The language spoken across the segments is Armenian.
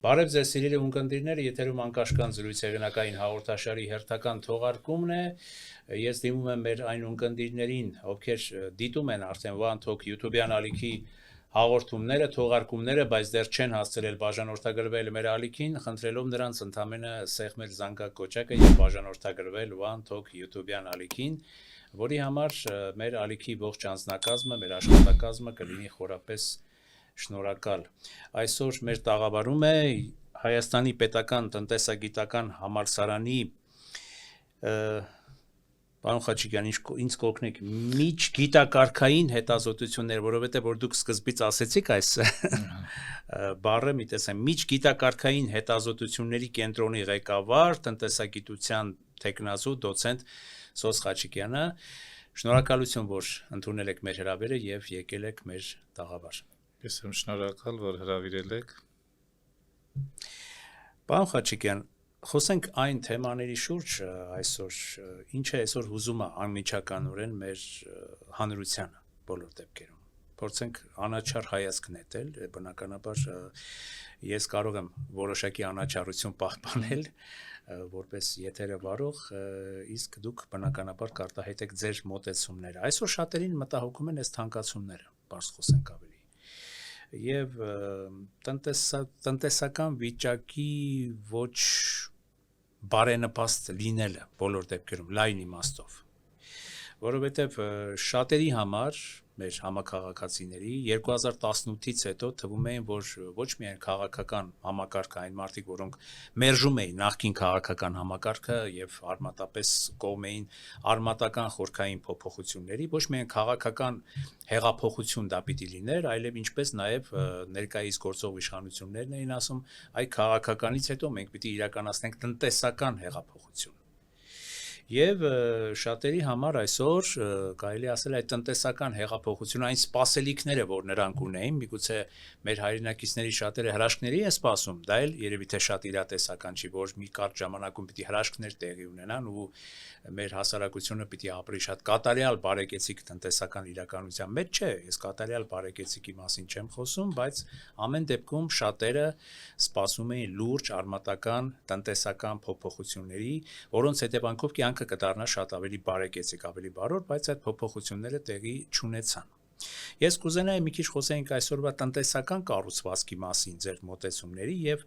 Բարև ձեզ սիրելի ունկնդիրները, եթերում անկաշկան զրույց հեղինակային հաղորդաշարի հերթական թողարկումն է։ Ես դիմում եմ մեր այն ունկնդիրներին, ովքեր դիտում են արդեն One Talk YouTube-յան ալիքի հաղորդումները, թողարկումները, բայց դեռ չեն հասցրել բաժանորդագրվել մեր ալիքին, խնդրելով նրանց ընդամենը սեղմել զանգակոճակը եւ բաժանորդագրվել One Talk YouTube-յան ալիքին, որի համար մեր ալիքի ողջ անձնակազմը, մեր աշխատակազմը կլինի խորապես շնորհակալ։ Այսօր մեր տաղավարում է Հայաստանի Պետական տնտեսագիտական համալսարանի Պարոն Խաչիկյան, ինձ կօգնեք միջգիտակարգային հետազոտություններ, որովհետև որ դուք սկզբից ասեցիք այս բառը, մի տեսեմ, միջգիտակարգային հետազոտությունների կենտրոնի ղեկավար, տնտեսագիտության թեկնածու, դոցենտ Սոս Խաչիկյանը, շնորհակալություն, որ ընդունել եք մեր հրավերը եւ եկել եք մեր տաղավար։ Ես եմ շնորհակալ, որ հրավիրել եք։ Պարոն Խաչիկյան, խոսենք այն թեմաների շուրջ այսօր, ինչը այսօր հուզում է անմիջականորեն մեր հանրությանը բոլոր դեպքերում։ Փորձենք անաչառ հայացք նետել, բնականաբար ես կարող եմ որոշակի անաչառություն պահպանել որպես եթերը վարող, իսկ դուք բնականաբար կարտահայտեք ձեր մոտեցումները։ Այսօր շատերին մտահոգում են այս թանկացումները, բարձ խոսենք ավելի։ Եվ տնտեսական վիճակի ոչ բարենպաստ լինելը բոլոր դեպքերում լայն իմաստով, որովհետև շատերի համար, մեր համաքաղաքացիների 2018-ից հետո թվում էին, որ ոչ միայն քաղաքական համակարգը, այն մարդիկ, որոնք մերժում էին նախկին քաղաքական համակարգը եւ արմատապես կողմ էին արմատական խորքային փոփոխությունների, ոչ միայն քաղաքական հեղափոխություն դա պիտի լիներ, այլև ինչպես նաեւ ներկայիս գործող իշխանություններն էին ասում, այ քաղաքականից հետո մենք պիտի իրականացնենք տնտեսական հեղափոխություն։ Եվ շատերի համար այսօր կարելի ասել այդ տնտեսական հեղափոխությունը, այն սպասելիքները, որ նրանք ունեին, միգուցե մեր հայրենակիցների շատերը հրաշքների են սպասում, դա էլ երևի թե շատ իրատեսական չի, որ մի կարճ ժամանակում պիտի հրաշքներ տեղի ունենան ու մեր հասարակությունը պիտի ապրի շատ կատարյալ բարեկեցիկ տնտեսական իրականության մեջ չէ, ես կատարյալ բարեկեցիկի մասին չեմ խոսում, բայց ամեն դեպքում շատերը սպասում էին լուրջ արմատական տնտեսական փոփոխությունների, որոնց հետևանքով կյանքը կդառնա շատ ավելի բարեկեցիկ, ավելի բարոր, բայց այդ փոփոխությունները տեղի չունեցան։ Ես կուզենայի մի քիչ խոսենք այսօրվա տնտեսական կառուցվածքի մասին ձեր մոտեցումների եւ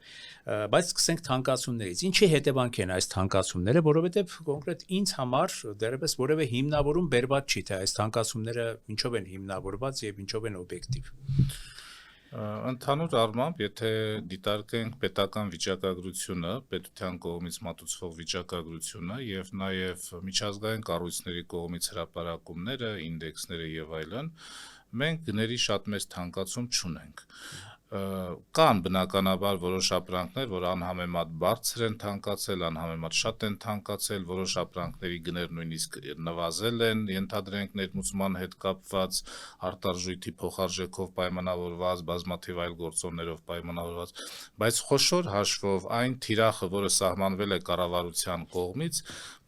բայց սկսենք թանկացումներից։ Ինչի հետևանք են այս թանկացումները, որովհետեւ կոնկրետ ինձ համար դեռևս որևէ հիմնավորում բերված չի, թե այս թանկացումները ինչով են հիմնավորված եւ ինչով են օբյեկտիվ։ Ընդհանուր առմամբ, եթե դիտարկենք պետական վիճակագրությունը, պետության կողմից մատուցվող վիճակագրությունը եւ նաեւ միջազգային կառույցների կողմից հրապարակումները, ինդեքսները եւ այլն, մենք գների շատ մեծ թանկացում չունենք։ Կան բնականաբար որոշ ապրանքներ, որ անհամեմատ բարձր են թանկացել, անհամեմատ շատ են թանկացել, որոշ ապրանքների գներ նույնիսկ նվազել են, ենթադրենք ներմուծման հետ կապված, արտարժույթի փոխարժեքով պայմանավորված, բազմաթիվ այլ գործոններով պայմանավորված, բայց խոշոր հաշվով այն թիրախը, որը սահմանվել է կառավարության կողմից,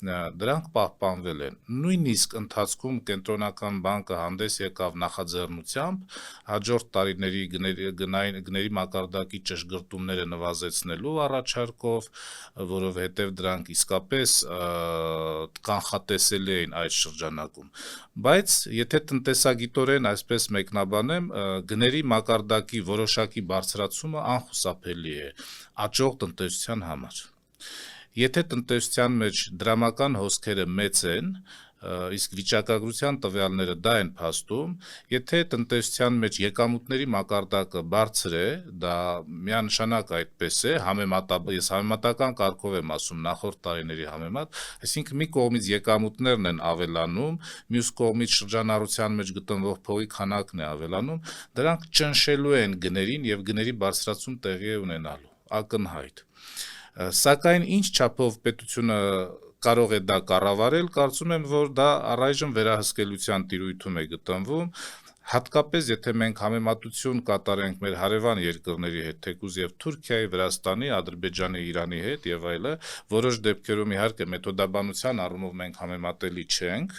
դրանք պահպանվել են։ Նույնիսկ ընթացքում կենտրոնական բանկը հանդես եկավ նախաձեռնությամբ հաջորդ տարիների գների մակարդակի ճշգրտումները նվազեցնելու առաջարկով, որովհետև դրանք իսկապես կանխատեսելի էին այդ շրջանակում։ Բայց եթե տնտեսագիտորեն այսպես մեկնաբանեմ, գների մակարդակի որոշակի բարձրացումը անխուսափելի է աճող տնտեսության համար։ Եթե տնտեսության մեջ դրամական հոսքերը մեծ են, իսկ վիճակագրության տվյալները դա են փաստում, եթե տնտեսության մեջ եկամուտների մակարդակը բարձր է, դա միանշանակ այդպես է, ես համեմատական կարգով եմ ասում նախորդ տարիների համեմատ, այսինքն մի կողմից եկամուտներն են ավելանում, մյուս կողմից շրջանառության մեջ գտնվող փողի քանակն է ավելանում, դրանք ճնշելու են գներին եւ գների բարձրացում տեղի է ունենալու, ակնհայտ։ Սակայն ինչ չափով պետությունը կարող է դա կառավարել, կարծում եմ, որ դա առայժմ վերահսկելության տիրույթում է գտնվում, հատկապես եթե մենք համեմատություն կատարենք մեր հարևան երկրների հետ, թեկուզ եւ Թուրքիայի, Վրաստանի, Ադրբեջանի, Իրանի հետ եւ այլը, որոշ դեպքերում իհարկե մեթոդաբանության առումով մենք համեմատելի չենք,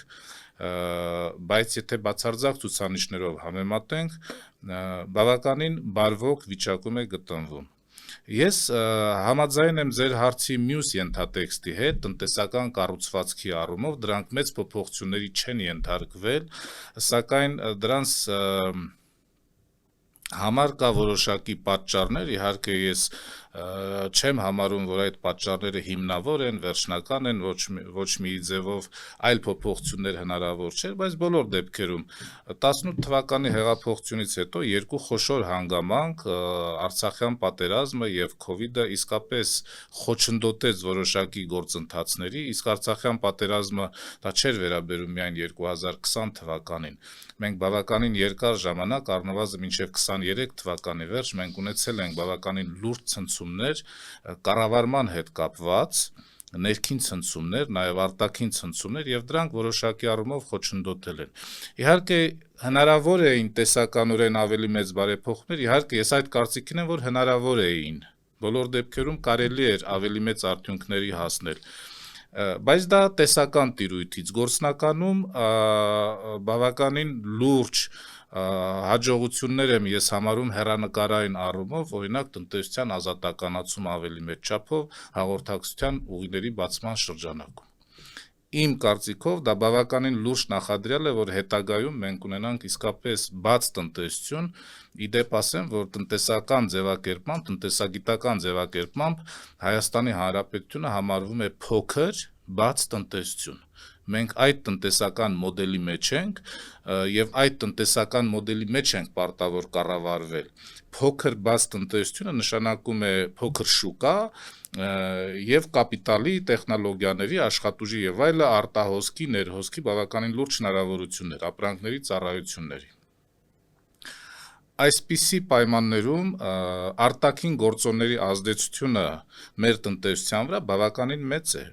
բայց եթե բացարձակ ցուցանիշներով համեմատենք, բավականին բարվոք վիճակում է գտնվում։ Ես համաձայն եմ ձեր հարցի մյուս ենթատեքստի հետ, տնտեսական կառուցվածքի առումով դրանք մեծ փոփոխությունների չեն ենթարկվել, սակայն դրանց համար կա որոշակի պատճառներ, իհարկե ես չեմ համարում, որ այդ պատճառները հիմնավոր են, վերջնական են, ոչ մի ձևով այլ փոփոխություններ հնարավոր չէ, բայց բոլոր դեպքերում 18 թվականի հեղափոխությունից հետո երկու խոշոր հանգամանք, Արցախյան պատերազմը եւ COVID-ը իսկապես խոչընդոտեց որոշակի գործընթացների, իսկ Արցախյան պատերազմը դա չէր վերաբերում միայն 2020 թվականին։ Մենք բավականին երկար ժամանակ, առնվազն մինչև 23 թվականի վերջ, մենք ունեցել ենք բավականին լուրջ ցնցումներ կառավարման հետ կապված, ներքին ցնցումներ, նաև արտաքին ցնցումներ եւ դրանք որոշակի առումով խոչընդոտել են։ Իհարկե հնարավոր էին տեսականորեն ավելի մեծ բարեփոխումներ, իհարկե ես այդ կարծիքին եմ, որ հնարավոր էին։ Բոլոր դեպքերում կարելի էր ավելի մեծ արդյունքների հասնել։ Բայց դա տեսական տիրույթից գործնականում բավականին լուրջ հաջողություններ եմ ես համարում հեռանկարային առումով, օրինակ տնտեսության ազատականացում ավելի մեծ չափով հաղորդակցության ուղիների բացման շրջանակում։ Իմ կարծիքով դա բավականին լուրջ նախադրյալ է, որ հետագայում մենք ունենանք իսկապես բաց տնտեսություն, իդեպ ասեմ, որ տնտեսական ձևակերպմամբ, տնտեսագիտական ձևակերպմամբ Հայաստանի Հանրապետությունը համարվում է փոքր, բաց տնտեսություն։ Մենք այդ տնտեսական մոդելի մեջ ենք եւ այդ տնտեսական մոդելի մեջ ենք պարտավոր կառավարվել։ Փոքր բաց տնտեսությունը նշանակում է փոքր շուկա եւ կապիտալի, տեխնոլոգիաների, աշխատուժի եւ այլը արտահոսքի, ներհոսքի բավականին լուրջ հնարավորություններ, ապրանքների, ծառայությունների։ Այսպիսի պայմաններում արտաքին գործոնների ազդեցությունը մեր տնտեսության վրա բավականին մեծ է։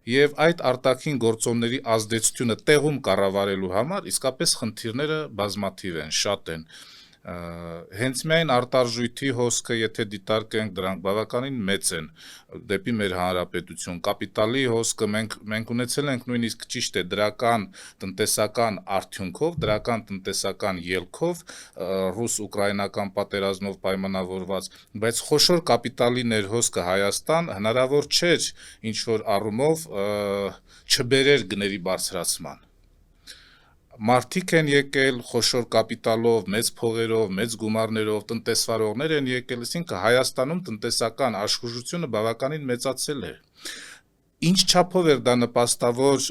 Եվ այդ արտաքին գործոնների ազդեցությունը տեղում կառավարելու համար իսկապես խնդիրները բազմաթիվ են, շատ են։ Հենց միայն արտարժույթի հոսքը, եթե դիտարկենք, դրանք բավականին մեծ են դեպի մեր հանրապետություն։ Կապիտալի հոսքը մենք ունեցել ենք նույնիսկ ճիշտ է դրական տնտեսական արդյունքով, դրական տնտեսական ելքով ռուս-ուկրաինական պատերազմով պայմանավորված, բայց խոշոր կապիտալի ներհոսքը Հայաստան հնարավոր չէր ինչ որ առումով չբերեր գների բարձրացման։ Մարդիկ են եկել խոշոր կապիտալով, մեծ փողերով, մեծ գումարներով, տնտեսվարողներ են եկել, այսինքն Հայաստանում տնտեսական աշխուժությունը բավականին մեծացել է։ Ինչ չափով էր դա նպաստավոր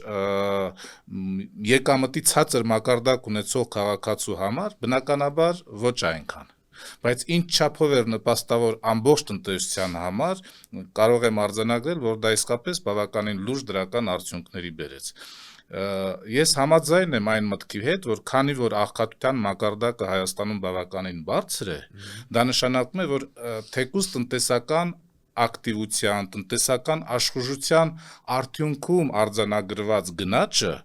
եկամտի ցածր մակարդակ ունեցող քաղաքացու համար, բնականաբար ոչ այնքան։ Բայց ինչ չափով էր նպաստավոր ամբողջ տնտեսության համար, կարող եմ արձանագրել, որ դա իսկապես բավականին լուրջ դրական արդյունքների բերեց։ Ես համաձայն եմ այն մտքի հետ, որ քանի որ աղքատության մակարդակը Հայաստանում բավականին բարձր է, դա նշանակում է, որ թեկուզ տնտեսական ակտիվության, տնտեսական աշխուժության արդյունքում արձանագրված գնաճը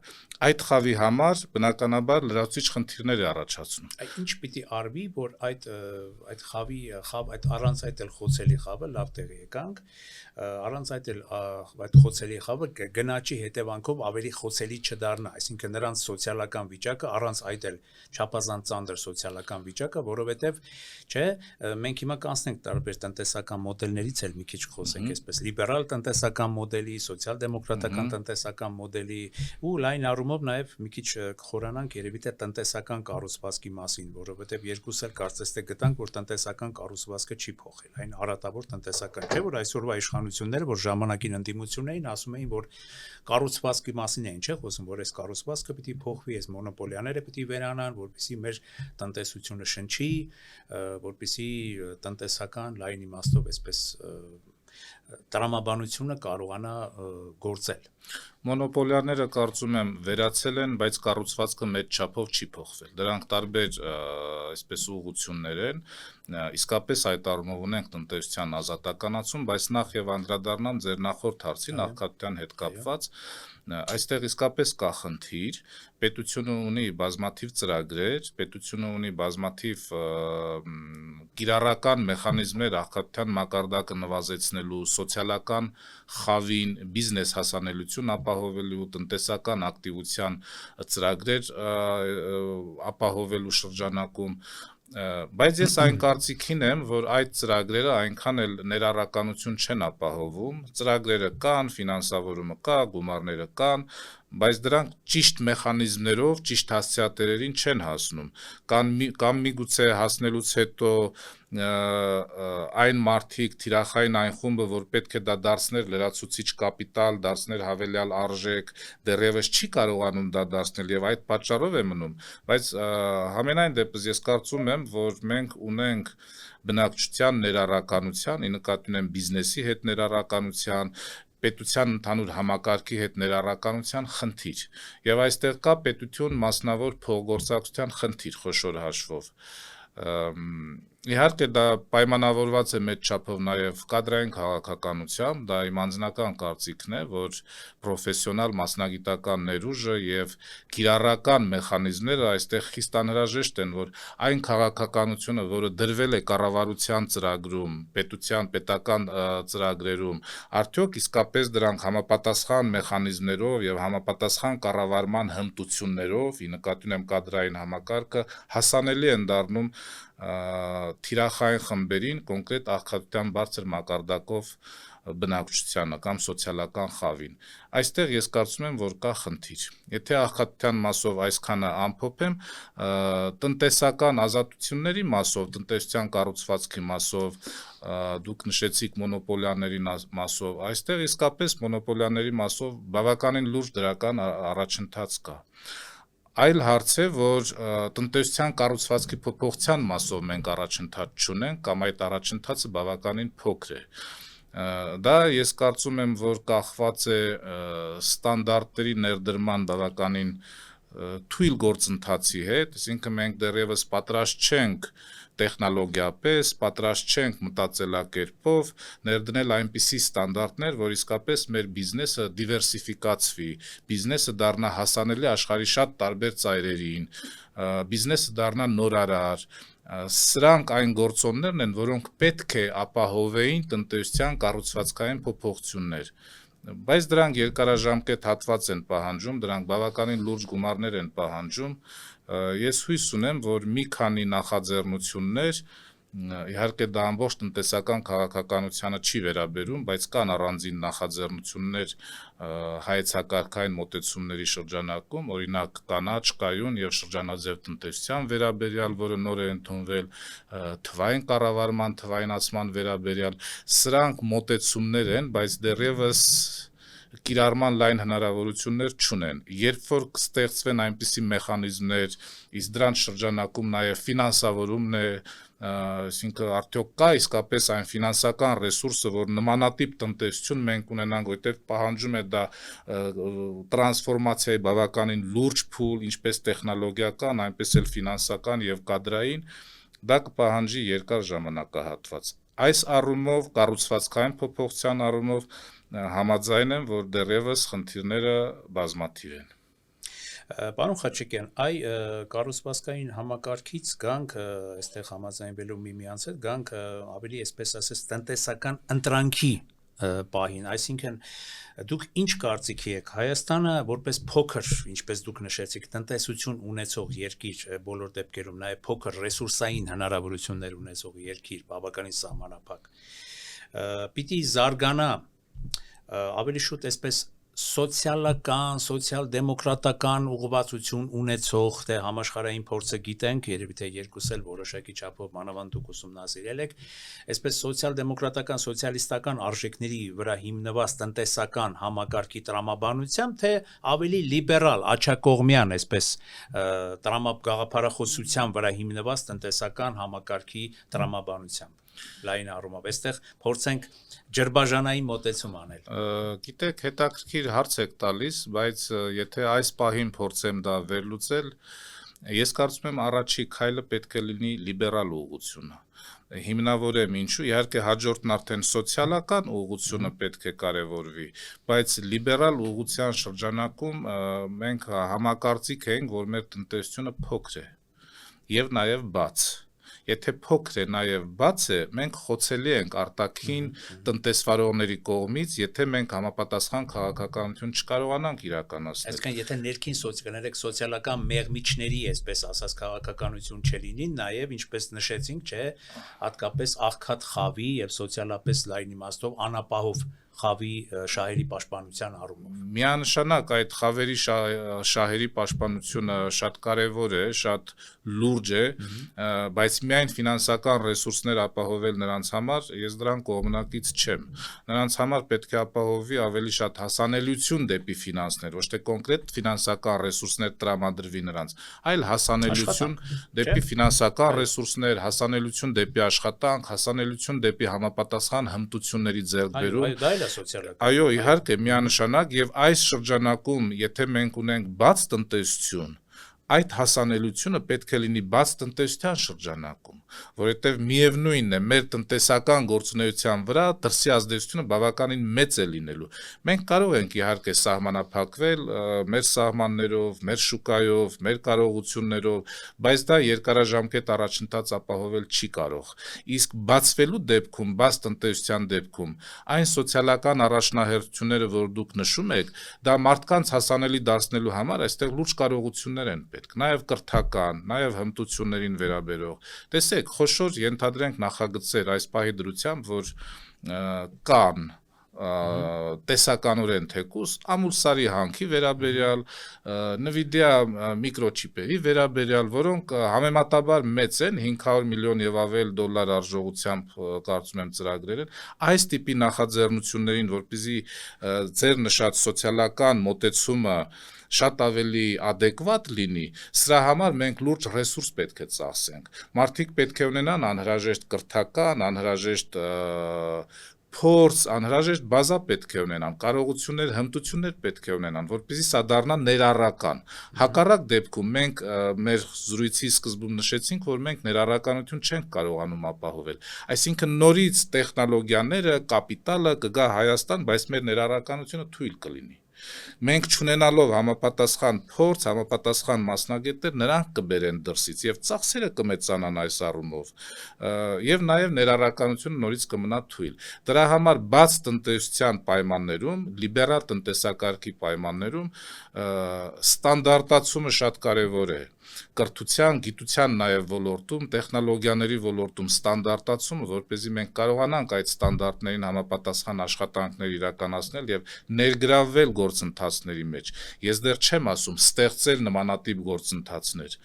այդ խավի համար բնականաբար լրացուցիչ խնդիրներ է առաջացնում։ Ինչ պիտի արվի, որ այդ խավի այդ առանց այդ էլ խոցելի խավը լավ տեղի եկանք, առանց այդ էլ այդ խոցելի խավը գնաճի հետևանքով ավելի խոցելի չդառնա, այսինքն նրանց սոցիալական վիճակը առանց այդ էլ չափազանց ծանր սոցիալական վիճակը, որովհետև չէ, մենք հիմա կանցնենք տարբեր տնտեսական մոդելներից էլ մի քիչ խոսենք, այսպես լիբերալ տնտեսական մոդելի, սոցիալ-դեմոկրատական տնտեսական մոդելի ու լայն առումով նաև մի քիչ խորանանք երևի թե տնտեսական կառուցվածքի մասին, որովհետև երկուսս էլ կարծես թե գտանք, որ տնտեսական կառուցվածքը չի փոխել, այն արատավոր տնտեսական չէ, որ այսօրվա իշխանությունները, որ ժամանակին ընդդիմություն էին, ասում էին, որ կառուցվածքի մասին էին, չէ՞, խոսում, որ այս կառուցվածքը պիտի փոխվի, այս մոնոպոլիաները պիտի վերանան, որպեսզի մեր տնտեսությունը շնչի, որպեսզի տնտեսական լայն իմաստով այսպես տրամաբանությունը կարողանա գործել։ Մոնոպոլիաները կարծում եմ վերացել են, բայց կառուցվածքը մեծ չափով չի փոխվել։ Դրանք տարբեր այսպես ուղղություններ են, իսկապես այդ առումով ունենք տնտեսության ազատականացում, բայց նախ եւ անդրադառնամ ձեր նախորդ հարցին, աղքատության հետ կապված, այստեղ իսկապես կա խնդիր, պետությունը ունի բազմաթիվ ծրագրեր, պետությունը ունի բազմաթիվ կիրառական մեխանիզմներ աղքատության մակարդակը նվազեցնելու, սոցիալական խավին, բիզնես հասանելիություն ապահովելու, տնտեսական ակտիվության ծրագրեր ապահովելու շրջանակում, Բայց ես այն կարծիքին եմ, որ այդ ծրագրերը այնքան էլ ներառականություն չեն ապահովում, ծրագրերը կան, ֆինանսավորումը կա, գումարները կան, բայց դրանք ճիշտ մեխանիզմներով, ճիշտ հասցեատերերին չեն հասնում, կամ միգուցե հասնելուց հետո այն մարդիկ, թիրախային այն խումբը, որ պետք է դա դարձներ լրացուցիչ կապիտալ, դարձներ հավելյալ արժեք, դեռևս չի կարողանում դա դարձնել եւ այդ պատճառով է մնում, բայց համենայն դեպս ես կարծում եմ, որ մենք ունենք բնակչության ներառականության, ի նկատի ունեմ բիզնեսի հետ ներառականության, պետության ընդհանուր համակարգի հետ ներառականության խնդիր եւ այստեղ կա պետություն մասնավոր փոխգործակցության խնդիր խոշոր հաշվով իհարկե դա պայմանավորված է մեծ չափով նաև կադրային քաղաքականությամբ, դա իմ անձնական կարծիքն է, որ պրոֆեսիոնալ մասնագիտական ներուժը եւ կիրառական մեխանիզմները այստեղ խիստ անհրաժեշտ են, որ այն քաղաքականությունը, որը դրվել է կառավարության ծրագրում, պետական ծրագրերում, արդյոք իսկապես դրանք համապատասխան մեխանիզմներով եւ համապատասխան կառավարման հմտություններով, ի նկատի ունեմ կադրային համակարգը, հասանելի են դառնում թիրախային խմբերին, կոնկրետ աղքատության բարձր մակարդակով բնակչությանը կամ սոցիալական խավին։ Այստեղ ես կարծում եմ, որ կա խնդիր։ Եթե աղքատության մասով այսքանը ամփոփեմ, տնտեսական ազատությունների մասով, տնտեսության կառուցվածքի մասով, դուք նշեցիք մոնոպոլիաների մասով, այստեղ իսկապես մոնոպոլիաների մասով բավականին լուրջ դրական առաջընթաց կա։ Այլ հարց է, որ տնտեսության կառուցվածքի փոփոխության մասով մենք առաջընթաց չունենք կամ այդ առաջընթացը բավականին փոքր է։ Դա ես կարծում եմ, որ կախված է ստանդարտների ներդրման բավականին թույլ գործընթացի հետ, այսինքն մենք դեռևս պատրաստ չենք տեխնոլոգիապես, պատրաստ չենք մտածելակերպով ներդնել այնպիսի ստանդարտներ, որ իսկապես մեր բիզնեսը դիվերսիֆիկացվի, բիզնեսը դառնա հասանելի աշխարհի շատ տարբեր ծայրերին, բիզնեսը դառնա նորարար, սրանք այն գործոններն են, որոնք պետք է ապահովեին տնտեսության կառուցվածքային փոփոխություններ, բայց դրանք երկարաժամկետ հատված են պահանջում, դրանք բավականին լուրջ գումարներ են պահանջում, ես հույս ունեմ, որ մի քանի նախաձեռնություններ, իհարկե դա ամբողջ տնտեսական քաղաքականությանը չի վերաբերում, բայց կան առանձին նախաձեռնություններ հայեցակարգային մոտեցումների շրջանակում, օրինակ կանաչ, կայուն եւ շրջանաձև տնտեսության վերաբերյալ, որը նոր է ընդունվել, թվային կառավարման, թվայնացման վերաբերյալ, սրանք մոտեցումներ են, բայց դեռևս կիրառման լայն հնարավորություններ չունեն։ Երբ որ կստեղծվեն այնպիսի մեխանիզմներ, իսկ դրանց շրջանակում նաև ֆինանսավորումն է, այսինքն արդյոք կա իսկապես այն ֆինանսական ռեսուրսը, որ նմանատիպ տնտեսություն մենք ունենանք, որտեղ պահանջում է դա տրանսֆորմացիայի բավականին լուրջ փուլ, ինչպես տեխնոլոգիական, այնպես էլ ֆինանսական եւ կադրային, դա կպահանջի երկար ժամանակահատված։ Այս առումով, կառուցվածքային փոփոխության առումով համաձայն եմ, որ դեռևս խնդիրները բազմաթիվ են։ Պարոն Խաչիկյան, կառուցվածքային համակարգից գանք, այստեղ համաձայնվելու միմյանց հետ, գանք ավելի, այսպես ասած, տնտեսական ընտրանքի պահին, այսինքն դուք ինչ կարծիքի եք, Հայաստանը որպես փոքր, ինչպես դուք նշեցիք, տնտեսություն ունեցող երկիր, բոլոր դեպքերում նաև փոքր ռեսուրսային հնարավորություններ ունեցող երկիր, բավականին սահմանափակ, պիտի զարգանա ավելի շուտ այսպես սոցիալական, սոցիալ-դեմոկրատական ուղղվածություն ունեցող, թե համաշխարհային փորձը գիտենք, երևի թե երկուս էլ որոշակի չափով մանավանդ դուք ուսումնասիրել եք, այսպես սոցիալ-դեմոկրատական, սոցիալիստական արժեքների վրա հիմնված տնտեսական համակարգի տրամաբանությամբ, թե ավելի լիբերալ, աջակողմյան, այսպես տրամագաղափարախոսության վրա հիմնված տնտեսական համակարգի տրամաբանությամբ։ Լայն առումով, այստեղ փորձենք ջրբաժանային մոտեցում անել։ Գիտեք, հետաքրքիր հարց եք տալիս, բայց եթե այս պահին փորձեմ դա վերլուծել, ես կարծում եմ առաջի քայլը պետք է լինի լիբերալ ուղղությունը։ Հիմնավորեմ ինչու, իհարկե հաջորդն արդեն սոցիալական ուղղությունը պետք է կարևորվի, բայց լիբերալ ուղղության շրջանակում մենք համակարծիք ենք, որ մեր տնտեսությունը փոքր է եւ նաեւ բաց։ եթե փոքր է նաև բաց է, մենք խոցելի ենք արտաքին տնտեսվարողների կողմից, եթե մենք համապատասխան քաղաքականություն չկարողանանք իրականացնել։ Այսինքն, եթե ներքին սոցիալական մեղմիչների, այսպես ասած, քաղաքականություն չլինի, նաև ինչպես նշեցինք, չէ, հատկապես աղքատ խավի եւ սոցիալապես լայն իմաստով անապահով խավի շահերի պաշտպանության առումով։ Միանշանակ այդ խավերի շահերի պաշտպանությունը շատ կարևոր է, շատ լուրջ է, բայց միայն ֆինանսական ռեսուրսներ ապահովել նրանց համար ես դրան կողմնակից չեմ։ Նրանց համար պետք է ապահովի ավելի շատ հասանելիություն դեպի ֆինանսներ, ոչ թե կոնկրետ ֆինանսական ռեսուրսներ տրամադրվի նրանց, այլ հասանելիություն դեպի ֆինանսական ռեսուրսներ, հասանելիություն դեպի աշխատանք, հասանելիություն դեպի համապատասխան հմտությունների ձեռքբերում։ Այո, իհարկե, միանշանակ եւ այս շրջանակում, եթե մենք ունենք բաց տնտեսություն, այդ հասանելիությունը պետք է լինի բաց տնտեսության շրջանակում, որովհետև միևնույնն է, մեր տնտեսական գործունեության վրա դրսի ազդեցությունը բավականին մեծ է լինելու։ Մենք կարող ենք իհարկե սահմանափակվել մեր սահմաններով, մեր շուկայով, մեր կարողություններով, բայց դա երկարաժամկետ առաջընթաց ապահովել չի կարող։ Իսկ բացվելու դեպքում, բաց տնտեսության դեպքում, այն սոցիալական առաջնահերթությունները, որ դուք նշում եք, դա մարդկանց հասանելի դարձնելու համար այստեղ լուրջ կարողություններ են պետք, նաև կրթական, նաև հմտություններին վերաբերող։ Տեսեք, խոշոր ենթադրենք նախագծեր այս պահի դրությամբ, որ կան տեսականորեն թեկուս Ամուլսարի հանքի վերաբերյալ, Nvidia միկրոչիպերի վերաբերյալ, որոնք համեմատաբար մեծ են, 500 միլիոն եւ ավել դոլար արժողությամբ կարծում եմ ծրագրեր են, այս տիպի նախաձեռնություններին, որպեսզի ձեր նշած սոցիալական մոտեցումը շատ ավելի adekvat լինի, սրա համար մենք լուրջ ռեսուրս պետք է ծախսենք։ Մարդիկ պետք է ունենան անհրաժեշտ կրթական, անհրաժեշտ փորձ, անհրաժեշտ բազա պետք է ունենան, կարողություններ, հմտություններ պետք է ունենան, որպեսզի սա դառնա ներառական։ Հակառակ դեպքում մենք մեր զրույցի սկզբում նշեցինք, որ մենք ներառականություն չենք կարողանում ապահովել։ Այսինքն նորից տեխնոլոգիաները, կապիտալը կգա Հայաստան, բայց մեր ներառականությունը թույլ կլինի։ Մենք չունենալով համապատասխան փորձ, համապատասխան մասնագետներ, նրանք կբերեն դրսից եւ ծախսերը կմեծանան այս առումով եւ նաեւ ներառականությունը նորից կմնա թույլ։ Դրա համար բաց տնտեսության պայմաններում, լիբերալ տնտեսակարգի պայմաններում ստանդարտացումը շատ կարեւոր է։ Կրթության, գիտության նաև ոլորտում, տեխնոլոգիաների ոլորտում ստանդարտացումը, որպեսզի մենք կարողանանք այդ ստանդարտներին համապատասխան աշխատանքներ իրականացնել եւ ներգրավվել գործընթացների մեջ։ Ես դեռ չեմ ասում ստեղծել նմանատիպ գործընթացներ։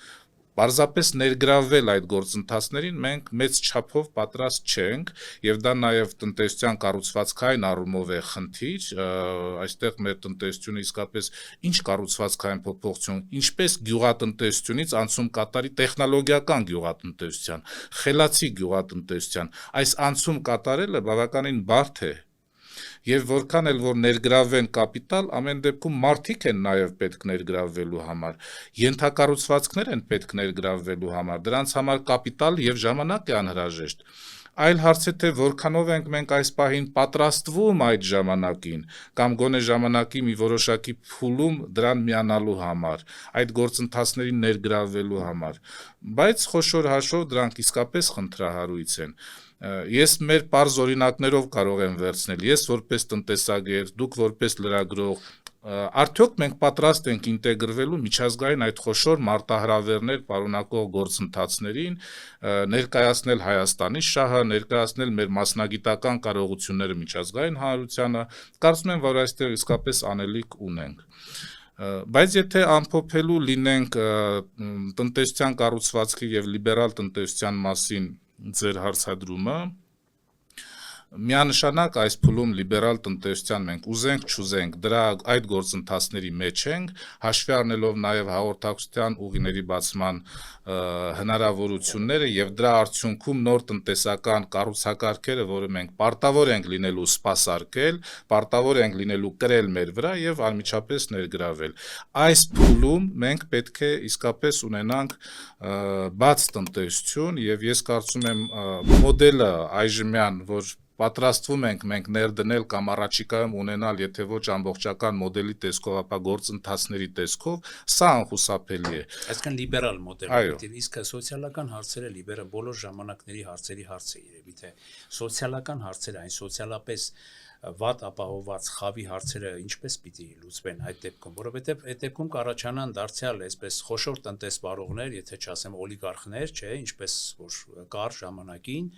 Պարզապես ներգրավվել այդ գործընթացներին մենք մեծ չափով պատրաստ չենք եւ դա նաեւ տնտեսության կառուցվածքային առումով է խնդիր, այստեղ մեր տնտեսությունը իսկապես ինչ կառուցվածքային փոփոխություն, ինչպես գյուղատնտեսությունից անցում կատարի տեխնոլոգիական գյուղատնտեսության, խելացի գյուղատնտեսության, այս անցում կատարելը բավականին բարդ է։ Եվ որքան էլ որ ներգրավեն կապիտալ, ամեն դեպքում մարդիկ են նաև պետք ներգրավվելու համար, ենթակառուցվածքներ են պետք ներգրավվելու համար, դրանց համար կապիտալ եւ ժամանակ է անհրաժեշտ։ Այլ հարց է թե որքանով ենք մենք այս պահին պատրաստվում այդ ժամանակին կամ գոնե ժամանակի մի որոշակի փուլում դրան միանալու համար, այդ գործընթացներին ներգրավվելու համար, բայց խոշոր հաշվով դրանք իսկապես խնդրահարույց են։ Ես մեր պարզ օրինակներով կարող եմ վերցնել, ես որպես տնտեսագետ, դուք որպես լրագրող, արդյոք մենք պատրաստ ենք ինտեգրվելու միջազգային այդ խոշոր մարտահրավերներ պարունակող գործընթացներին, ներկայացնել Հայաստանի շահը, ներկայացնել մեր մասնագիտական կարողությունները միջազգային հանրությանը, կարծում եմ, որ այստեղ իսկապես անելիք ունենք։ Բայց եթե ամփոփելու լինենք տնտեսության կառուցվածքի եւ լիբերալ տնտեսության մասին ձեր հարցադրումը, միանշանակ այս փուլում լիբերալ տնտեսության մենք ուզենք չուզենք դրա այդ գործընթացների մեջ ենք, հաշվի առնելով նաև հաղորդակցության ուղիների բացման հնարավորությունները եւ դրա արդյունքում նոր տնտեսական կառուցակարգերը, որը մենք պարտավոր ենք լինելու սպասարկել, պարտավոր ենք լինելու կրել մեր վրա եւ անմիջապես ներգրավել։ Այս փուլում մենք պետք է իսկապես ունենանք բաց տնտեսություն եւ ես կարծում եմ մոդելը այժմյան, որ պատրաստվում ենք մենք ներդնել կամ առաջիկայում ունենալ, եթե ոչ ամբողջական մոդելի տեսքով, ապա գործընթացների տեսքով, սա անխուսափելի է։ Այսինքն լիբերալ մոդել Այո։ է, իսկ սոցիալական հարցերը լիբերալ բոլոր ժամանակների հարց է երևի թե սոցիալական հարցերը, այն սոցիալապես վատ ապահովված խավի հարցերը ինչպես պիտի լուծվեն այդ դեպքում, որովհետև այդ դեպքում կառաջանան դարձյալ այսպես խոշոր տնտեսվարողներ, եթե չասեմ օլիգարխներ, չէ, ինչպես որ կար ժամանակին,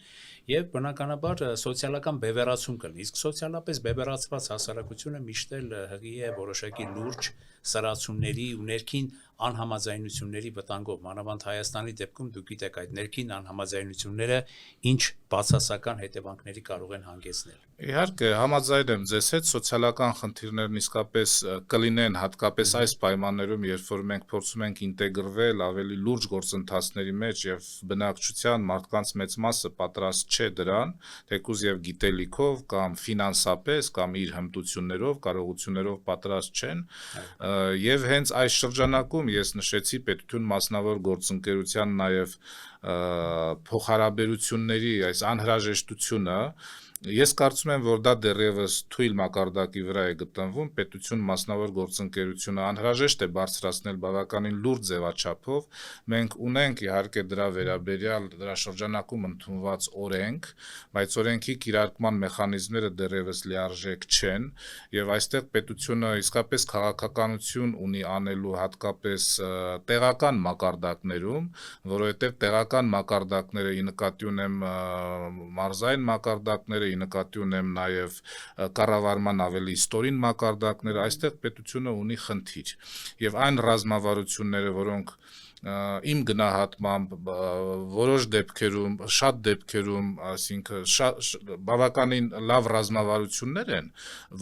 եւ բնականաբար սոցիալական բևեռացում կլինի, իսկ սոցիալապես բևեռացված հասարակությունը միշտ էլ հղի է որոշակի լուրջ սրացումների ու ներքին անհամաձայնությունների վտանգով, մանավանդ Հայաստանի դեպքում դուք գիտեք այդ ներքին անհամաձայնությունները ինչ բացասական հետևանքների կարող են հանգեցնել։ Իհարկե, համաձայն եմ ձեզ հետ, սոցիալական խնդիրներն իսկապես կլինեն հատկապես այս պայմաններում, երբ որ մենք փորձում ենք ինտեգրվել ավելի լուրջ գործընթացների մեջ եւ բնակչության մարդկանց մեծ մասը պատրաստ չէ դրան, թեկուզ եւ գիտելիքով կամ ֆինանսապես կամ իր հմտություններով, կարողություններով պատրաստ չեն, եւ հենց այս շրջանակում ես նշեցի պետություն մասնավոր գործընկերության նաեւ փոխհարաբերությունների այս անհրաժեշտությունը, ես կարծում եմ, որ դա դեռևս թույլ մակարդակի վրա է գտնվում, պետություն մասնավոր գործընկերությունը անհրաժեշտ է բարձրացնել բավականին լուրջ ձևաչափով, մենք ունենք իհարկե դրա վերաբերյալ դրա շրջանակում ընդունված օրենք, բայց օրենքի կիրարկման մեխանիզմները դեռևս լիարժեք չեն, եւ այստեղ պետությունը իսկապես քաղաքականություն ունի անելու հատկապես տեղական մակարդակներում, որովհետեւ տեղական մակարդակները, ի նկատի ունեմ մարզային մակարդակները, ի նկատի ունեմ նաև կառավարման ավելի ստորին մակարդակները, այստեղ պետությունը ունի խնդիր եւ այն ռազմավարությունները, որոնք իմ գնահատմամբ որոշ դեպքերում, շատ դեպքերում, այսինքն բավականին լավ ռազմավարություններ են,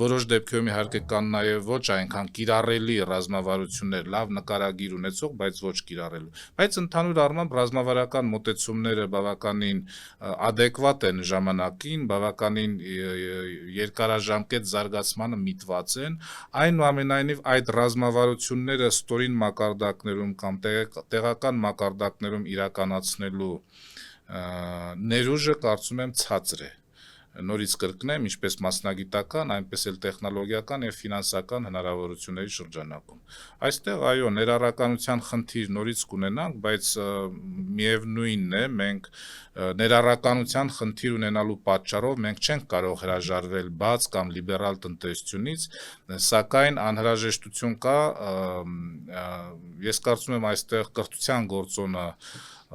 որոշ դեպքերում իհարկե կան նաև ոչ այնքան կիրառելի ռազմավարություններ, լավ նկարագիր ունեցող, բայց ոչ կիրառելու, բայց ընդհանուր առմամբ ռազմավարական մոտեցումները բավականին adekvat են ժամանակին, բավականին երկարաժամկետ զարգացմանը միտված են, այնուամենայնիվ այդ ռազմավարությունները ստորին մակարդակներում կամ տեղական մակարդակներում իրականացնելու ներուժը կարծում եմ ցածր է։ Նորից կրկնեմ, ինչպես մասնագիտական, այնպես էլ տեխնոլոգիական եւ ֆինանսական հնարավորությունների շրջանակում։ Այստեղ այո, ներառականության խնդիր նորից կունենանք, բայց միևնույնն է, մենք ներառականության խնդիր ունենալու պատճառով մենք չենք կարող հրաժարվել բաց կամ լիբերալ տնտեսությունից, սակայն անհրաժեշտություն կա, ես կարծում եմ այստեղ կրթության գործոնը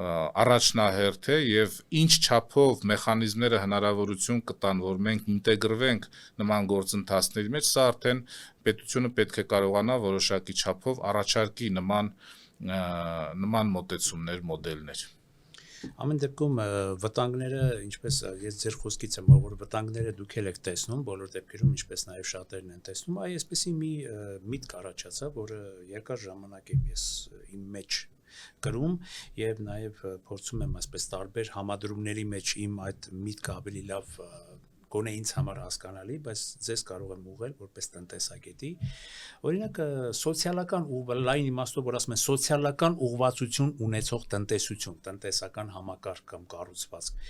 առաջնահերթ է եւ ինչ չափով մեխանիզմները հնարավորություն կտան, որ մենք ինտեգրվենք նման գործընթացների մեջ, սա արդեն պետությունը պետք է կարողանա որոշակի չափով առաջարկի նման մոտեցումներ, մոդելներ։ Ամեն դեպքում վտանգները, ինչպես ես ձեր խոսքից եմ, որ վտանգները դուք եք տեսնում, բոլոր դեպքերում, ինչպես նաև շատերն են տեսնում, այսպեսի մի միտք առաջացավ, որը երկար ժամանակ եմ ես իմ մեջ գրում եւ նաեւ փորձում եմ այսպես տարբեր համադրումների մեջ իմ այդ միտքը ավելի լավ գոնե ինձ համար հասկանալի, բայց ձեզ կարող եմ ուղղել որպես տնտեսագետի, օրինակ սոցիալական ու լայն իմաստով, որ ասում են սոցիալական ուղղվածություն ունեցող տնտեսություն, տնտեսական համակարգ կամ կառուցվածք։